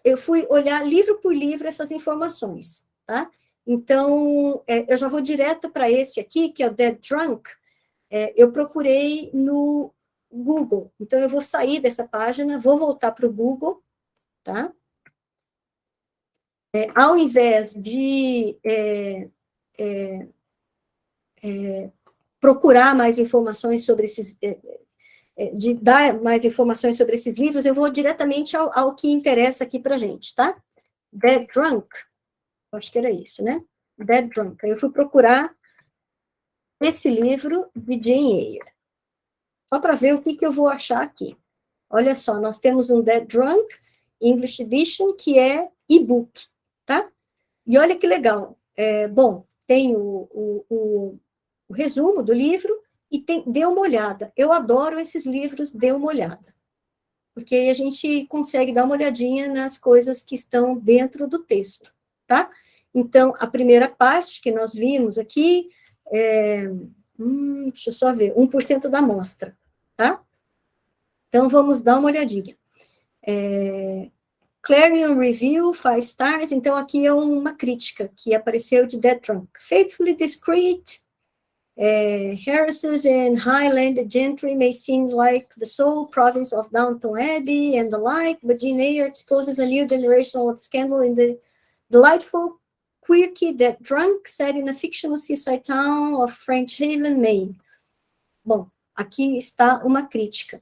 eu fui olhar livro por livro essas informações, tá? Então, eu já vou direto para esse aqui, que é o Dead Drunk. Eu procurei no Google. Então, eu vou sair dessa página, vou voltar para o Google, tá? Ao invés de procurar mais informações sobre esses... de dar mais informações sobre esses livros, eu vou diretamente ao que interessa aqui para a gente, tá? Dead Drunk, acho que era isso, né? Dead Drunk. Aí eu fui procurar esse livro de Jean Eyre, só para ver o que eu vou achar aqui. Olha só, nós temos um Dead Drunk English Edition, que é e-book, tá? E olha que legal. Bom, tem o resumo do livro, e dê uma olhada. Eu adoro esses livros, dê uma olhada. Porque aí a gente consegue dar uma olhadinha nas coisas que estão dentro do texto, tá? Então, a primeira parte que nós vimos aqui, deixa eu só ver, 1% da amostra, tá? Então, vamos dar uma olhadinha. Clarion Review, 5 stars, então aqui é uma crítica que apareceu de Dead Drunk. Faithfully discreet, Harris's and Highland gentry may seem like the sole province of Downton Abbey and the like, but Jean Eyre exposes a new generation of scandal in the delightful, quirky Dead Drunk, set in a fictional seaside town of French Haven, Maine. Bom, aqui está uma crítica.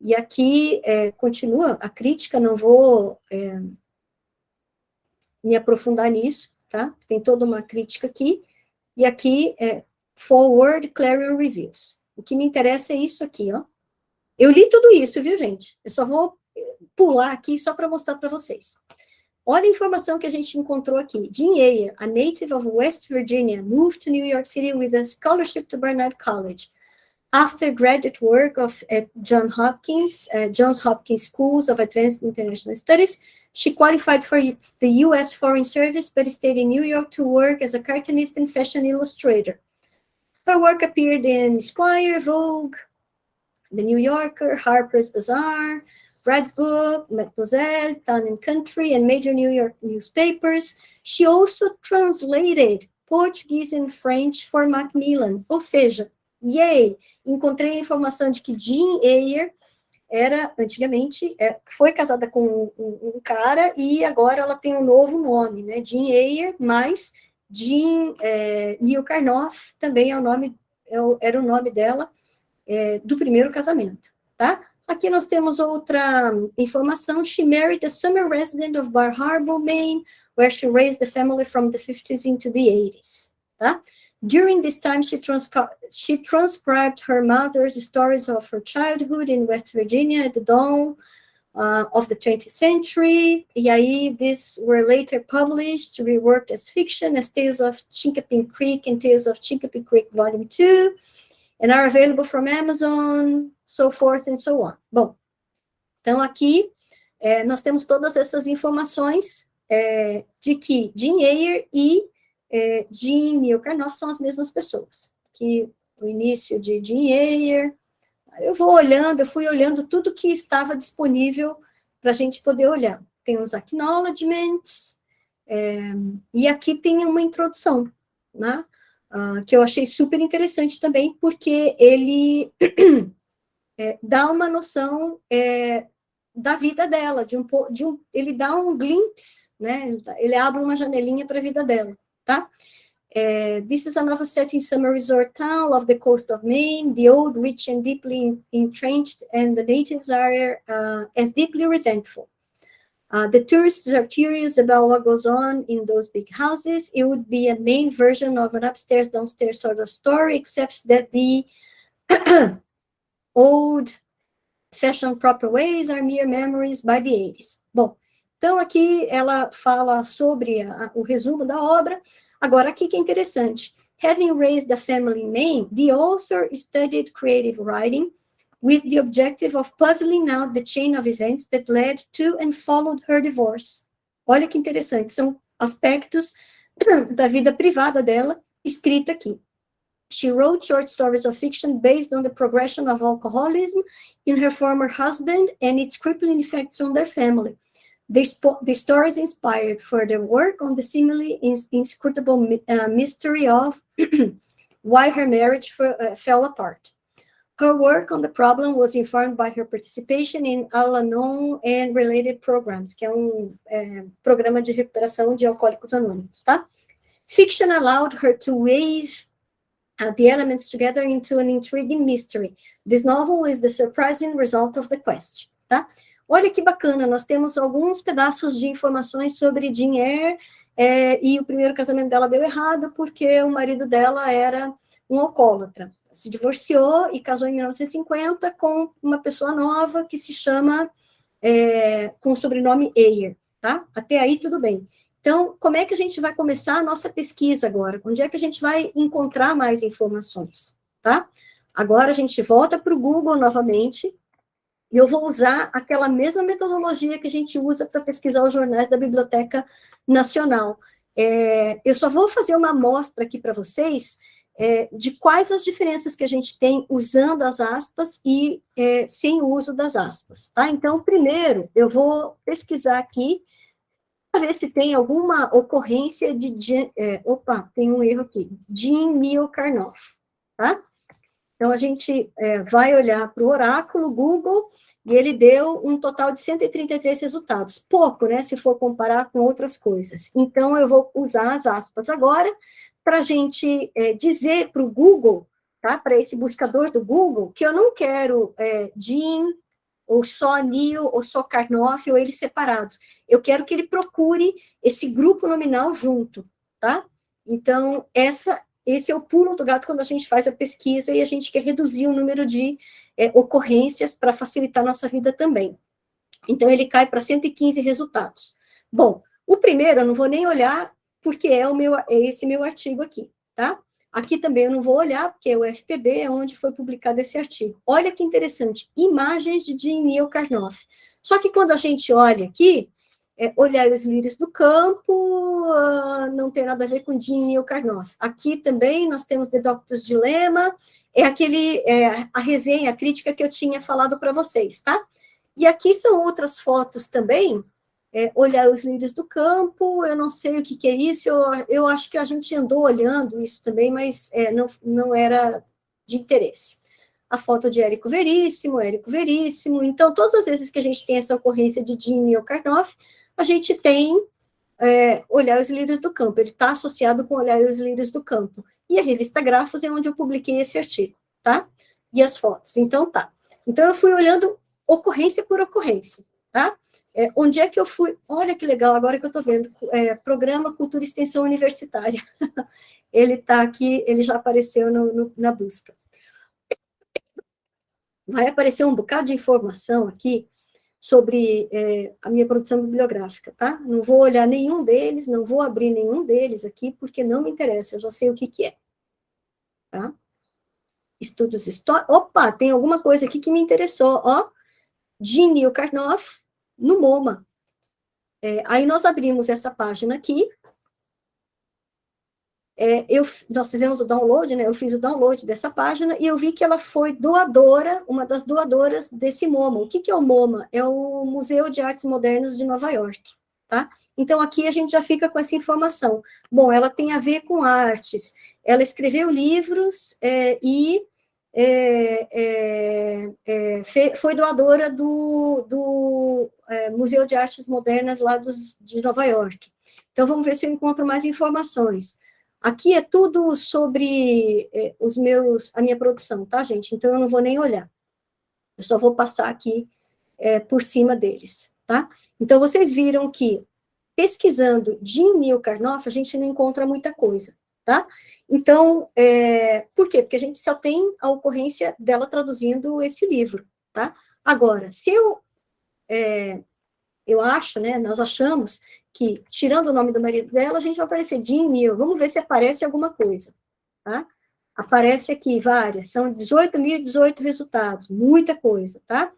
E aqui continua a crítica, não vou me aprofundar nisso, tá? Tem toda uma crítica aqui, e aqui Forward Clarion Reviews. O que me interessa é isso aqui, ó. Eu li tudo isso, viu, gente? Eu só vou pular aqui só para mostrar para vocês. Olha a informação que a gente encontrou aqui. Jean Eyre, a native of West Virginia, moved to New York City with a scholarship to Barnard College. After graduate work at Johns Hopkins Schools of Advanced International Studies, she qualified for the U.S. Foreign Service, but stayed in New York to work as a cartoonist and fashion illustrator. Her work appeared in Esquire, Vogue, The New Yorker, Harper's Bazaar, Redbook, Mademoiselle, Town & Country, and major New York newspapers. She also translated Portuguese and French for Macmillan, ou seja, yay! Encontrei a informação de que Jean Eyre era, antigamente, foi casada com um cara, e agora ela tem um novo nome, né? Jean Eyre, mas Jean Neil Karnoff também era o nome dela, do primeiro casamento, tá? Aqui nós temos outra informação. She married a summer resident of Bar Harbor, Maine, where she raised the family from the 50s into the 80s, tá? During this time, she transcribed her mother's stories of her childhood in West Virginia at the dawn of the 20th century. E aí, these were later published, reworked as fiction, as Tales of Chinkapin Creek and Tales of Chinkapin Creek Volume 2, and are available from Amazon, so forth and so on. Bom, então aqui nós temos todas essas informações de que Jean Eyre e Jean Neil Karnoff são as mesmas pessoas. Que o início de Jean Eyre, eu fui olhando tudo que estava disponível para a gente poder olhar. Tem os acknowledgements, e aqui tem uma introdução, né? Que eu achei super interessante também, porque ele dá uma noção da vida dela, ele dá um glimpse, né? Ele abre uma janelinha para a vida dela, tá? This is a novel set in summer resort town off the coast of Maine. The old, rich and deeply entrenched, and the natives are as deeply resentful. The tourists are curious about what goes on in those big houses. It would be a Maine version of an upstairs, downstairs sort of story, except that the old-fashioned proper ways are mere memories by the 80s. Bom, então aqui ela fala sobre o resumo da obra. Agora, aqui que é interessante. Having raised a family in Maine, the author studied creative writing with the objective of puzzling out the chain of events that led to and followed her divorce. Olha que interessante, são aspectos da vida privada dela, escrita aqui. She wrote short stories of fiction based on the progression of alcoholism in her former husband and its crippling effects on their family. The stories inspired further work on the seemingly inscrutable mystery of why her marriage fell apart. Her work on the problem was informed by her participation in Al-Anon and related programs, que é programa de recuperação de alcoólicos anônimos, tá? Fiction allowed her to weave the elements together into an intriguing mystery. This novel is the surprising result of the quest, tá? Olha que bacana, nós temos alguns pedaços de informações sobre Jean Eyre, e o primeiro casamento dela deu errado porque o marido dela era um alcoólatra. Se divorciou e casou em 1950 com uma pessoa nova que se chama, com o sobrenome Eyre, tá? Até aí tudo bem. Então, como é que a gente vai começar a nossa pesquisa agora? Onde é que a gente vai encontrar mais informações, tá? Agora a gente volta para o Google novamente, e eu vou usar aquela mesma metodologia que a gente usa para pesquisar os jornais da Biblioteca Nacional. Eu só vou fazer uma amostra aqui para vocês de quais as diferenças que a gente tem usando as aspas e sem o uso das aspas, tá? Então, primeiro, eu vou pesquisar aqui para ver se tem alguma ocorrência de... tem um erro aqui. Jean Neil Karnoff, tá? Então, a gente vai olhar para o oráculo Google, e ele deu um total de 133 resultados. Pouco, né, se for comparar com outras coisas. Então, eu vou usar as aspas agora, para a gente dizer para o Google, tá, para esse buscador do Google, que eu não quero Jean, ou só Neil, ou só Karnoff, ou eles separados. Eu quero que ele procure esse grupo nominal junto, tá? Então, esse é o pulo do gato quando a gente faz a pesquisa e a gente quer reduzir o número de ocorrências para facilitar a nossa vida também. Então, ele cai para 115 resultados. Bom, o primeiro eu não vou nem olhar, porque é esse meu artigo aqui, tá? Aqui também eu não vou olhar, porque o FPB é onde foi publicado esse artigo. Olha que interessante, imagens de Jean Neal Karnoff. Só que quando a gente olha aqui, olhar os lírios do campo, não tem nada a ver com Jean Neal Karnoff. Aqui também nós temos The Doctor's Dilemma, a resenha, a crítica que eu tinha falado para vocês, tá? E aqui são outras fotos também, olhar os lírios do campo, eu não sei o que é isso, eu acho que a gente andou olhando isso também, mas não era de interesse. A foto de Érico Veríssimo, então todas as vezes que a gente tem essa ocorrência de Jean Neal Karnoff, a gente tem olhar os lírios do campo, ele está associado com olhar os lírios do campo, e a revista Grafos é onde eu publiquei esse artigo, tá? E as fotos, então tá. Então eu fui olhando ocorrência por ocorrência, tá? Onde é que eu fui? Olha que legal, agora que eu estou vendo, Programa Cultura e Extensão Universitária. Ele está aqui, ele já apareceu na busca. Vai aparecer um bocado de informação aqui sobre a minha produção bibliográfica, tá? Não vou olhar nenhum deles, não vou abrir nenhum deles aqui, porque não me interessa, eu já sei o que é. Tá? Estudos históricos. Opa, tem alguma coisa aqui que me interessou, ó. Jean Neal Karnoff, no MoMA. Aí nós abrimos essa página aqui, nós fizemos o download, né, eu fiz o download dessa página, e eu vi que ela foi doadora, uma das doadoras desse MoMA. O que é o MoMA? É o Museu de Artes Modernas de Nova York, tá? Então, aqui a gente já fica com essa informação. Bom, ela tem a ver com artes, ela escreveu livros e foi doadora do Museu de Artes Modernas lá de Nova York. Então, vamos ver se eu encontro mais informações. Aqui é tudo sobre a minha produção, tá, gente? Então, eu não vou nem olhar. Eu só vou passar aqui por cima deles, tá? Então, vocês viram que, pesquisando Jean Neal Karnoff, a gente não encontra muita coisa, tá? Então, por quê? Porque a gente só tem a ocorrência dela traduzindo esse livro, tá? Agora, se eu acho, né, nós achamos que, tirando o nome do marido dela, a gente vai aparecer Jean Neal. Vamos ver se aparece alguma coisa, tá? Aparece aqui várias, são 18.018 resultados, muita coisa, tá?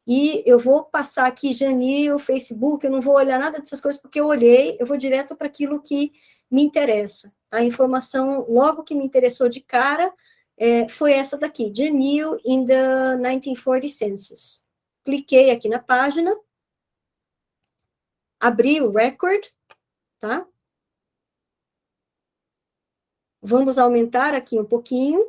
E eu vou passar aqui Jean Neal, Facebook, eu não vou olhar nada dessas coisas, porque eu olhei, eu vou direto para aquilo que me interessa. A informação, logo que me interessou de cara, foi essa daqui, Jean Neal in the 1940 Census. Cliquei aqui na página, abri o record, tá? Vamos aumentar aqui um pouquinho,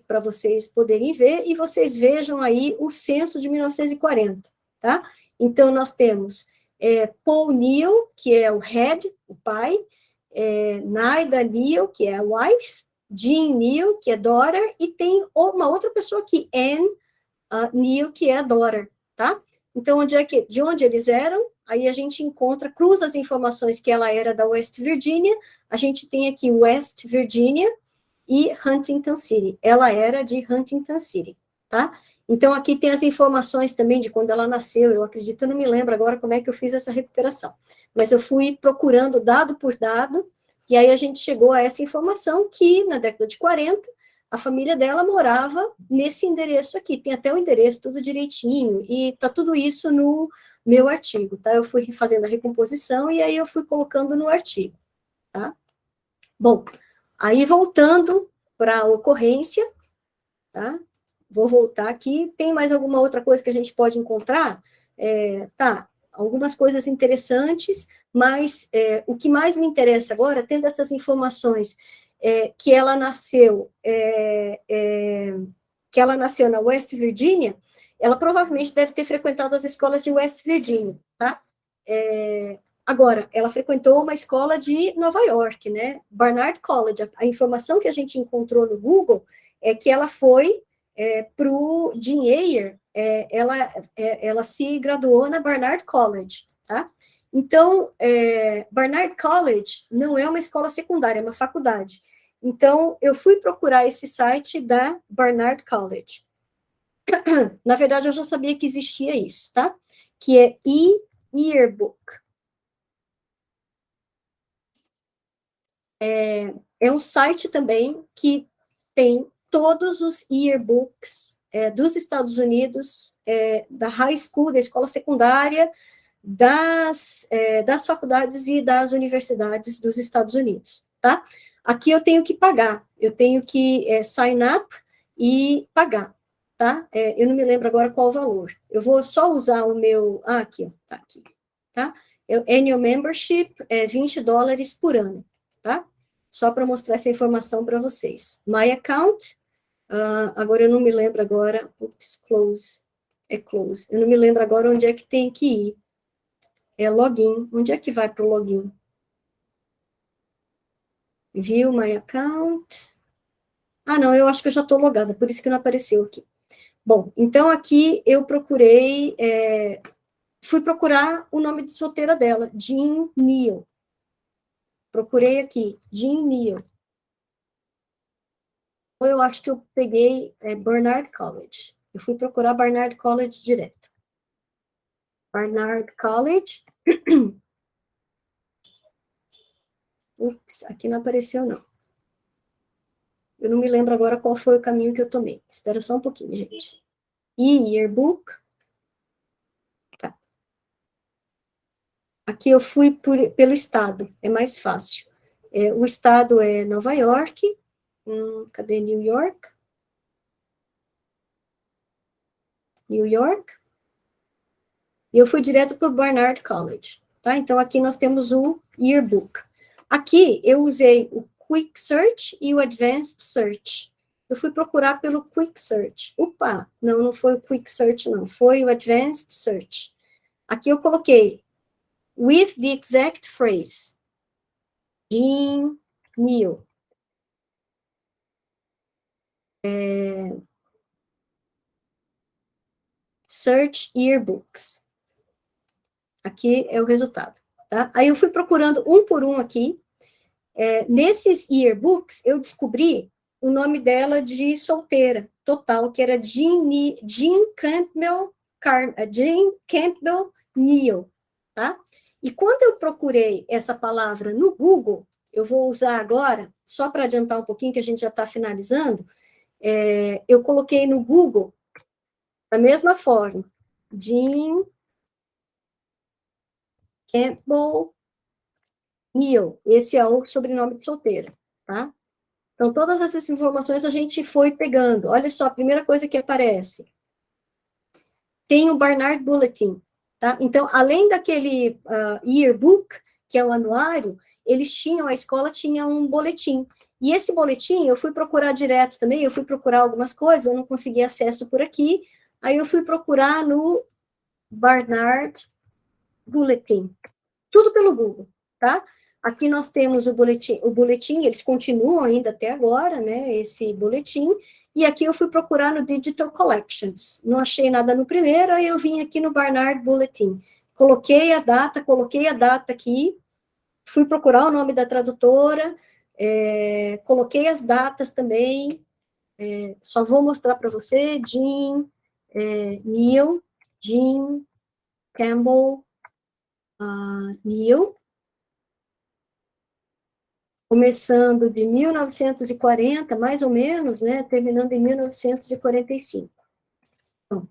para vocês poderem ver, e vocês vejam aí o censo de 1940, tá? Então, nós temos Paul Neal, que é o head, o pai, Naida Neal, que é a wife, Jean Neal, que é daughter, e tem uma outra pessoa aqui, Anne Neal, que é a daughter, tá? Então, de onde eles eram? Aí a gente cruza as informações que ela era da West Virginia, a gente tem aqui West Virginia e Huntington City. Ela era de Huntington City, tá? Então, aqui tem as informações também de quando ela nasceu, eu acredito, eu não me lembro agora como é que eu fiz essa recuperação, mas eu fui procurando dado por dado, e aí a gente chegou a essa informação que, na década de 40, a família dela morava nesse endereço aqui, tem até o endereço, tudo direitinho, e tá tudo isso no meu artigo, tá? Eu fui fazendo a recomposição e aí eu fui colocando no artigo, tá? Bom, aí voltando para a ocorrência, tá? Vou voltar aqui, tem mais alguma outra coisa que a gente pode encontrar? Tá, algumas coisas interessantes, mas o que mais me interessa agora, tendo essas informações, que ela nasceu na West Virginia, ela provavelmente deve ter frequentado as escolas de West Virginia, tá? Agora, ela frequentou uma escola de Nova York, né? Barnard College. A informação que a gente encontrou no Google é que ela foi para o Jean Ayer, ela se graduou na Barnard College, tá? Então, Barnard College não é uma escola secundária, é uma faculdade. Então, eu fui procurar esse site da Barnard College. Na verdade, eu já sabia que existia isso, tá? Que é e-yearbook. é um site também que tem todos os yearbooks dos Estados Unidos, da high school, da escola secundária, das faculdades e das universidades dos Estados Unidos, tá? Aqui eu tenho que pagar, eu tenho que sign up e pagar, tá? Eu não me lembro agora qual o valor. Eu vou só usar o meu... Ah, aqui, ó, tá aqui, tá? Annual membership é $20 por ano, tá? Só para mostrar essa informação para vocês. My account, agora eu não me lembro agora... Oops, close. É close. Eu não me lembro agora onde é que tem que ir. É login. Onde é que vai para o login? View my account. Ah, não, eu acho que eu já estou logada, por isso que não apareceu aqui. Bom, então aqui eu procurei, fui procurar o nome de solteira dela, Jean Neal. Procurei aqui, Jean Neal. Eu acho que eu peguei Barnard College. Eu fui procurar Barnard College direto. Barnard College. Ups, aqui não apareceu, não. Eu não me lembro agora qual foi o caminho que eu tomei. Espera só um pouquinho, gente. Yearbook. Tá. Aqui eu fui pelo estado, é mais fácil. O estado é Nova York. Cadê New York? New York. E eu fui direto para o Barnard College. Tá? Então, aqui nós temos o Yearbook. Aqui eu usei o Quick Search e o Advanced Search. Eu fui procurar pelo Quick Search. Opa, não foi o Quick Search, não. Foi o Advanced Search. Aqui eu coloquei with the exact phrase. Jean Neal. Search Yearbooks. Aqui é o resultado. Tá? Aí eu fui procurando um por um aqui. Nesses yearbooks, eu descobri o nome dela de solteira, total, que era Jean Campbell Neal, tá? E quando eu procurei essa palavra no Google, eu vou usar agora, só para adiantar um pouquinho, que a gente já está finalizando, eu coloquei no Google, da mesma forma, Jean Campbell Neal, esse é o sobrenome de solteira, tá? Então, todas essas informações a gente foi pegando. Olha só, a primeira coisa que aparece. Tem o Barnard Bulletin, tá? Então, além daquele yearbook, que é o anuário, a escola tinha um boletim. E esse boletim, eu fui procurar direto também, eu fui procurar algumas coisas, eu não consegui acesso por aqui, aí eu fui procurar no Barnard Bulletin. Tudo pelo Google, tá? Aqui nós temos o boletim, eles continuam ainda até agora, né, esse boletim, e aqui eu fui procurar no Digital Collections, não achei nada no primeiro, aí eu vim aqui no Barnard Bulletin, coloquei a data aqui, fui procurar o nome da tradutora, coloquei as datas também, só vou mostrar para você, Jean Neal, Jean Campbell Neal, começando de 1940, mais ou menos, né, terminando em 1945. Pronto.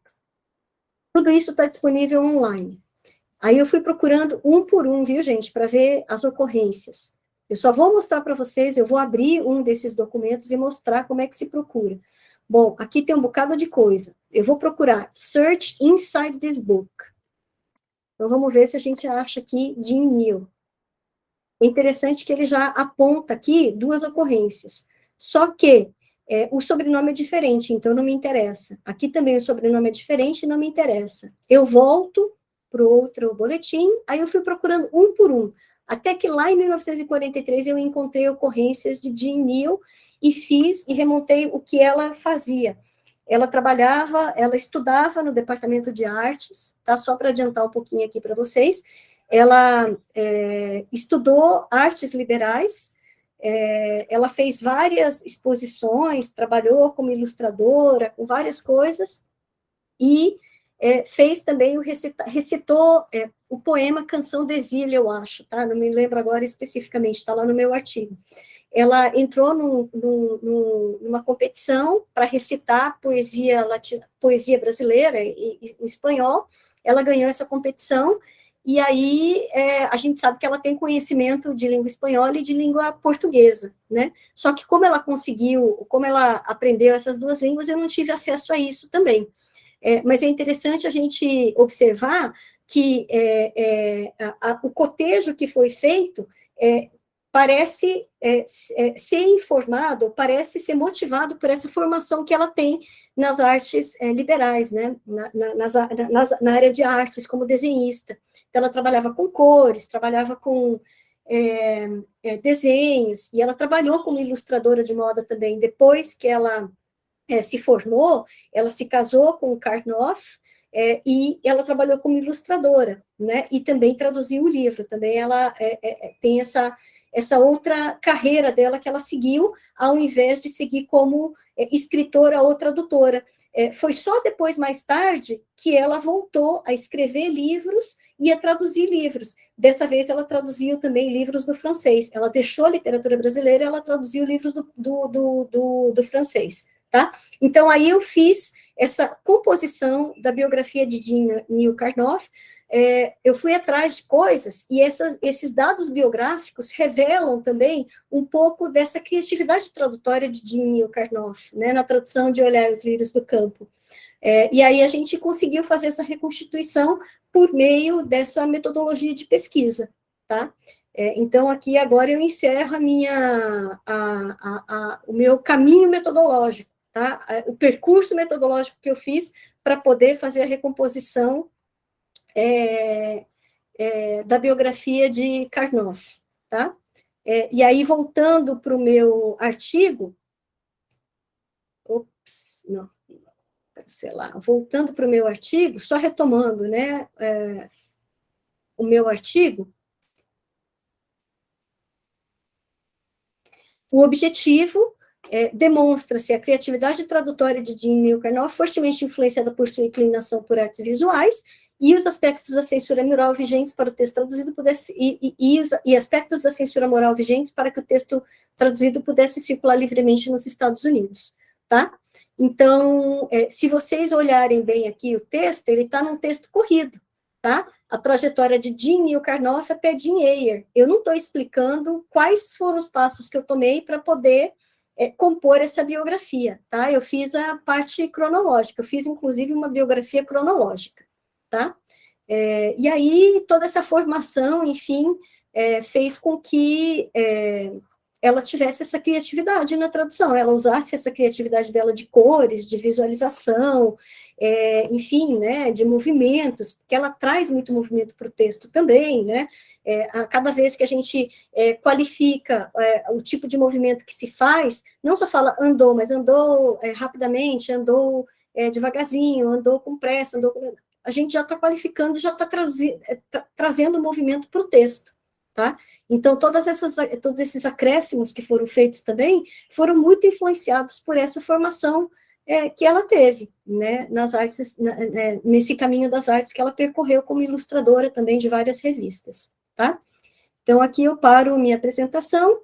Tudo isso está disponível online. Aí eu fui procurando um por um, viu, gente, para ver as ocorrências. Eu só vou mostrar para vocês, eu vou abrir um desses documentos e mostrar como é que se procura. Bom, aqui tem um bocado de coisa. Eu vou procurar Search Inside This Book. Então, vamos ver se a gente acha aqui Jean Neal. É interessante que ele já aponta aqui duas ocorrências. Só que o sobrenome é diferente, então não me interessa. Aqui também o sobrenome é diferente e não me interessa. Eu volto para o outro boletim, aí eu fui procurando um por um. Até que lá em 1943 eu encontrei ocorrências de Jean Neal e fiz e remontei o que ela fazia. Ela estudava no departamento de artes, tá? Só para adiantar um pouquinho aqui para vocês. Ela estudou artes liberais, ela fez várias exposições, trabalhou como ilustradora, com várias coisas, e fez também, recitou o poema Canção do Exílio, eu acho, tá? Não me lembro agora especificamente, está lá no meu artigo. ela entrou numa competição para recitar poesia brasileira em espanhol, ela ganhou essa competição, e aí a gente sabe que ela tem conhecimento de língua espanhola e de língua portuguesa, né? Só que como ela aprendeu essas duas línguas, eu não tive acesso a isso também. Mas é interessante a gente observar que o cotejo que foi feito parece ser informado, parece ser motivado por essa formação que ela tem nas artes liberais, né? Na área de artes, como desenhista. Então, ela trabalhava com cores, trabalhava com desenhos, e ela trabalhou como ilustradora de moda também. Depois que ela se formou, ela se casou com o Karnoff, e ela trabalhou como ilustradora, né? E também traduziu o livro. Também ela tem essa outra carreira dela que ela seguiu, ao invés de seguir como escritora ou tradutora. Foi só depois, mais tarde, que ela voltou a escrever livros e a traduzir livros. Dessa vez, ela traduziu também livros do francês. Ela deixou a literatura brasileira e ela traduziu livros do francês. Tá? Então, aí eu fiz essa composição da biografia de Jean Neal Karnoff. Eu fui atrás de coisas, e esses dados biográficos revelam também um pouco dessa criatividade tradutória de Jean Neal Karnoff, né, na tradução de Olhar os Lírios do Campo. E aí a gente conseguiu fazer essa reconstituição por meio dessa metodologia de pesquisa, tá? Então, aqui agora eu encerro o meu caminho metodológico, tá? O percurso metodológico que eu fiz para poder fazer a recomposição da biografia de Karnoff, tá? E aí, voltando para o meu artigo, voltando para o meu artigo, só retomando, né, o meu artigo, o objetivo demonstra-se a criatividade tradutória de Jean Neal Karnoff, fortemente influenciada por sua inclinação por artes visuais, e os aspectos da censura moral vigentes para o texto traduzido e aspectos da censura moral vigentes para que o texto traduzido pudesse circular livremente nos Estados Unidos, tá? Então, se vocês olharem bem aqui o texto, ele está num texto corrido, tá? A trajetória de Jean Neal Karnoff até Jean Eyre. Eu não estou explicando quais foram os passos que eu tomei para poder compor essa biografia, tá? Eu fiz a parte cronológica, eu fiz, inclusive, uma biografia cronológica, tá? E aí, toda essa formação, enfim, fez com que ela tivesse essa criatividade na tradução, ela usasse essa criatividade dela de cores, de visualização, enfim, né, de movimentos, porque ela traz muito movimento para o texto também, né? A cada vez que a gente qualifica o tipo de movimento que se faz, não só fala andou, mas andou rapidamente, andou devagarzinho, andou com pressa, a gente já está qualificando, já está trazendo o movimento para o texto, tá? Então, todos esses acréscimos que foram feitos também foram muito influenciados por essa formação que ela teve, né, nas artes, nesse caminho das artes que ela percorreu como ilustradora também de várias revistas, tá? Então, aqui eu paro minha apresentação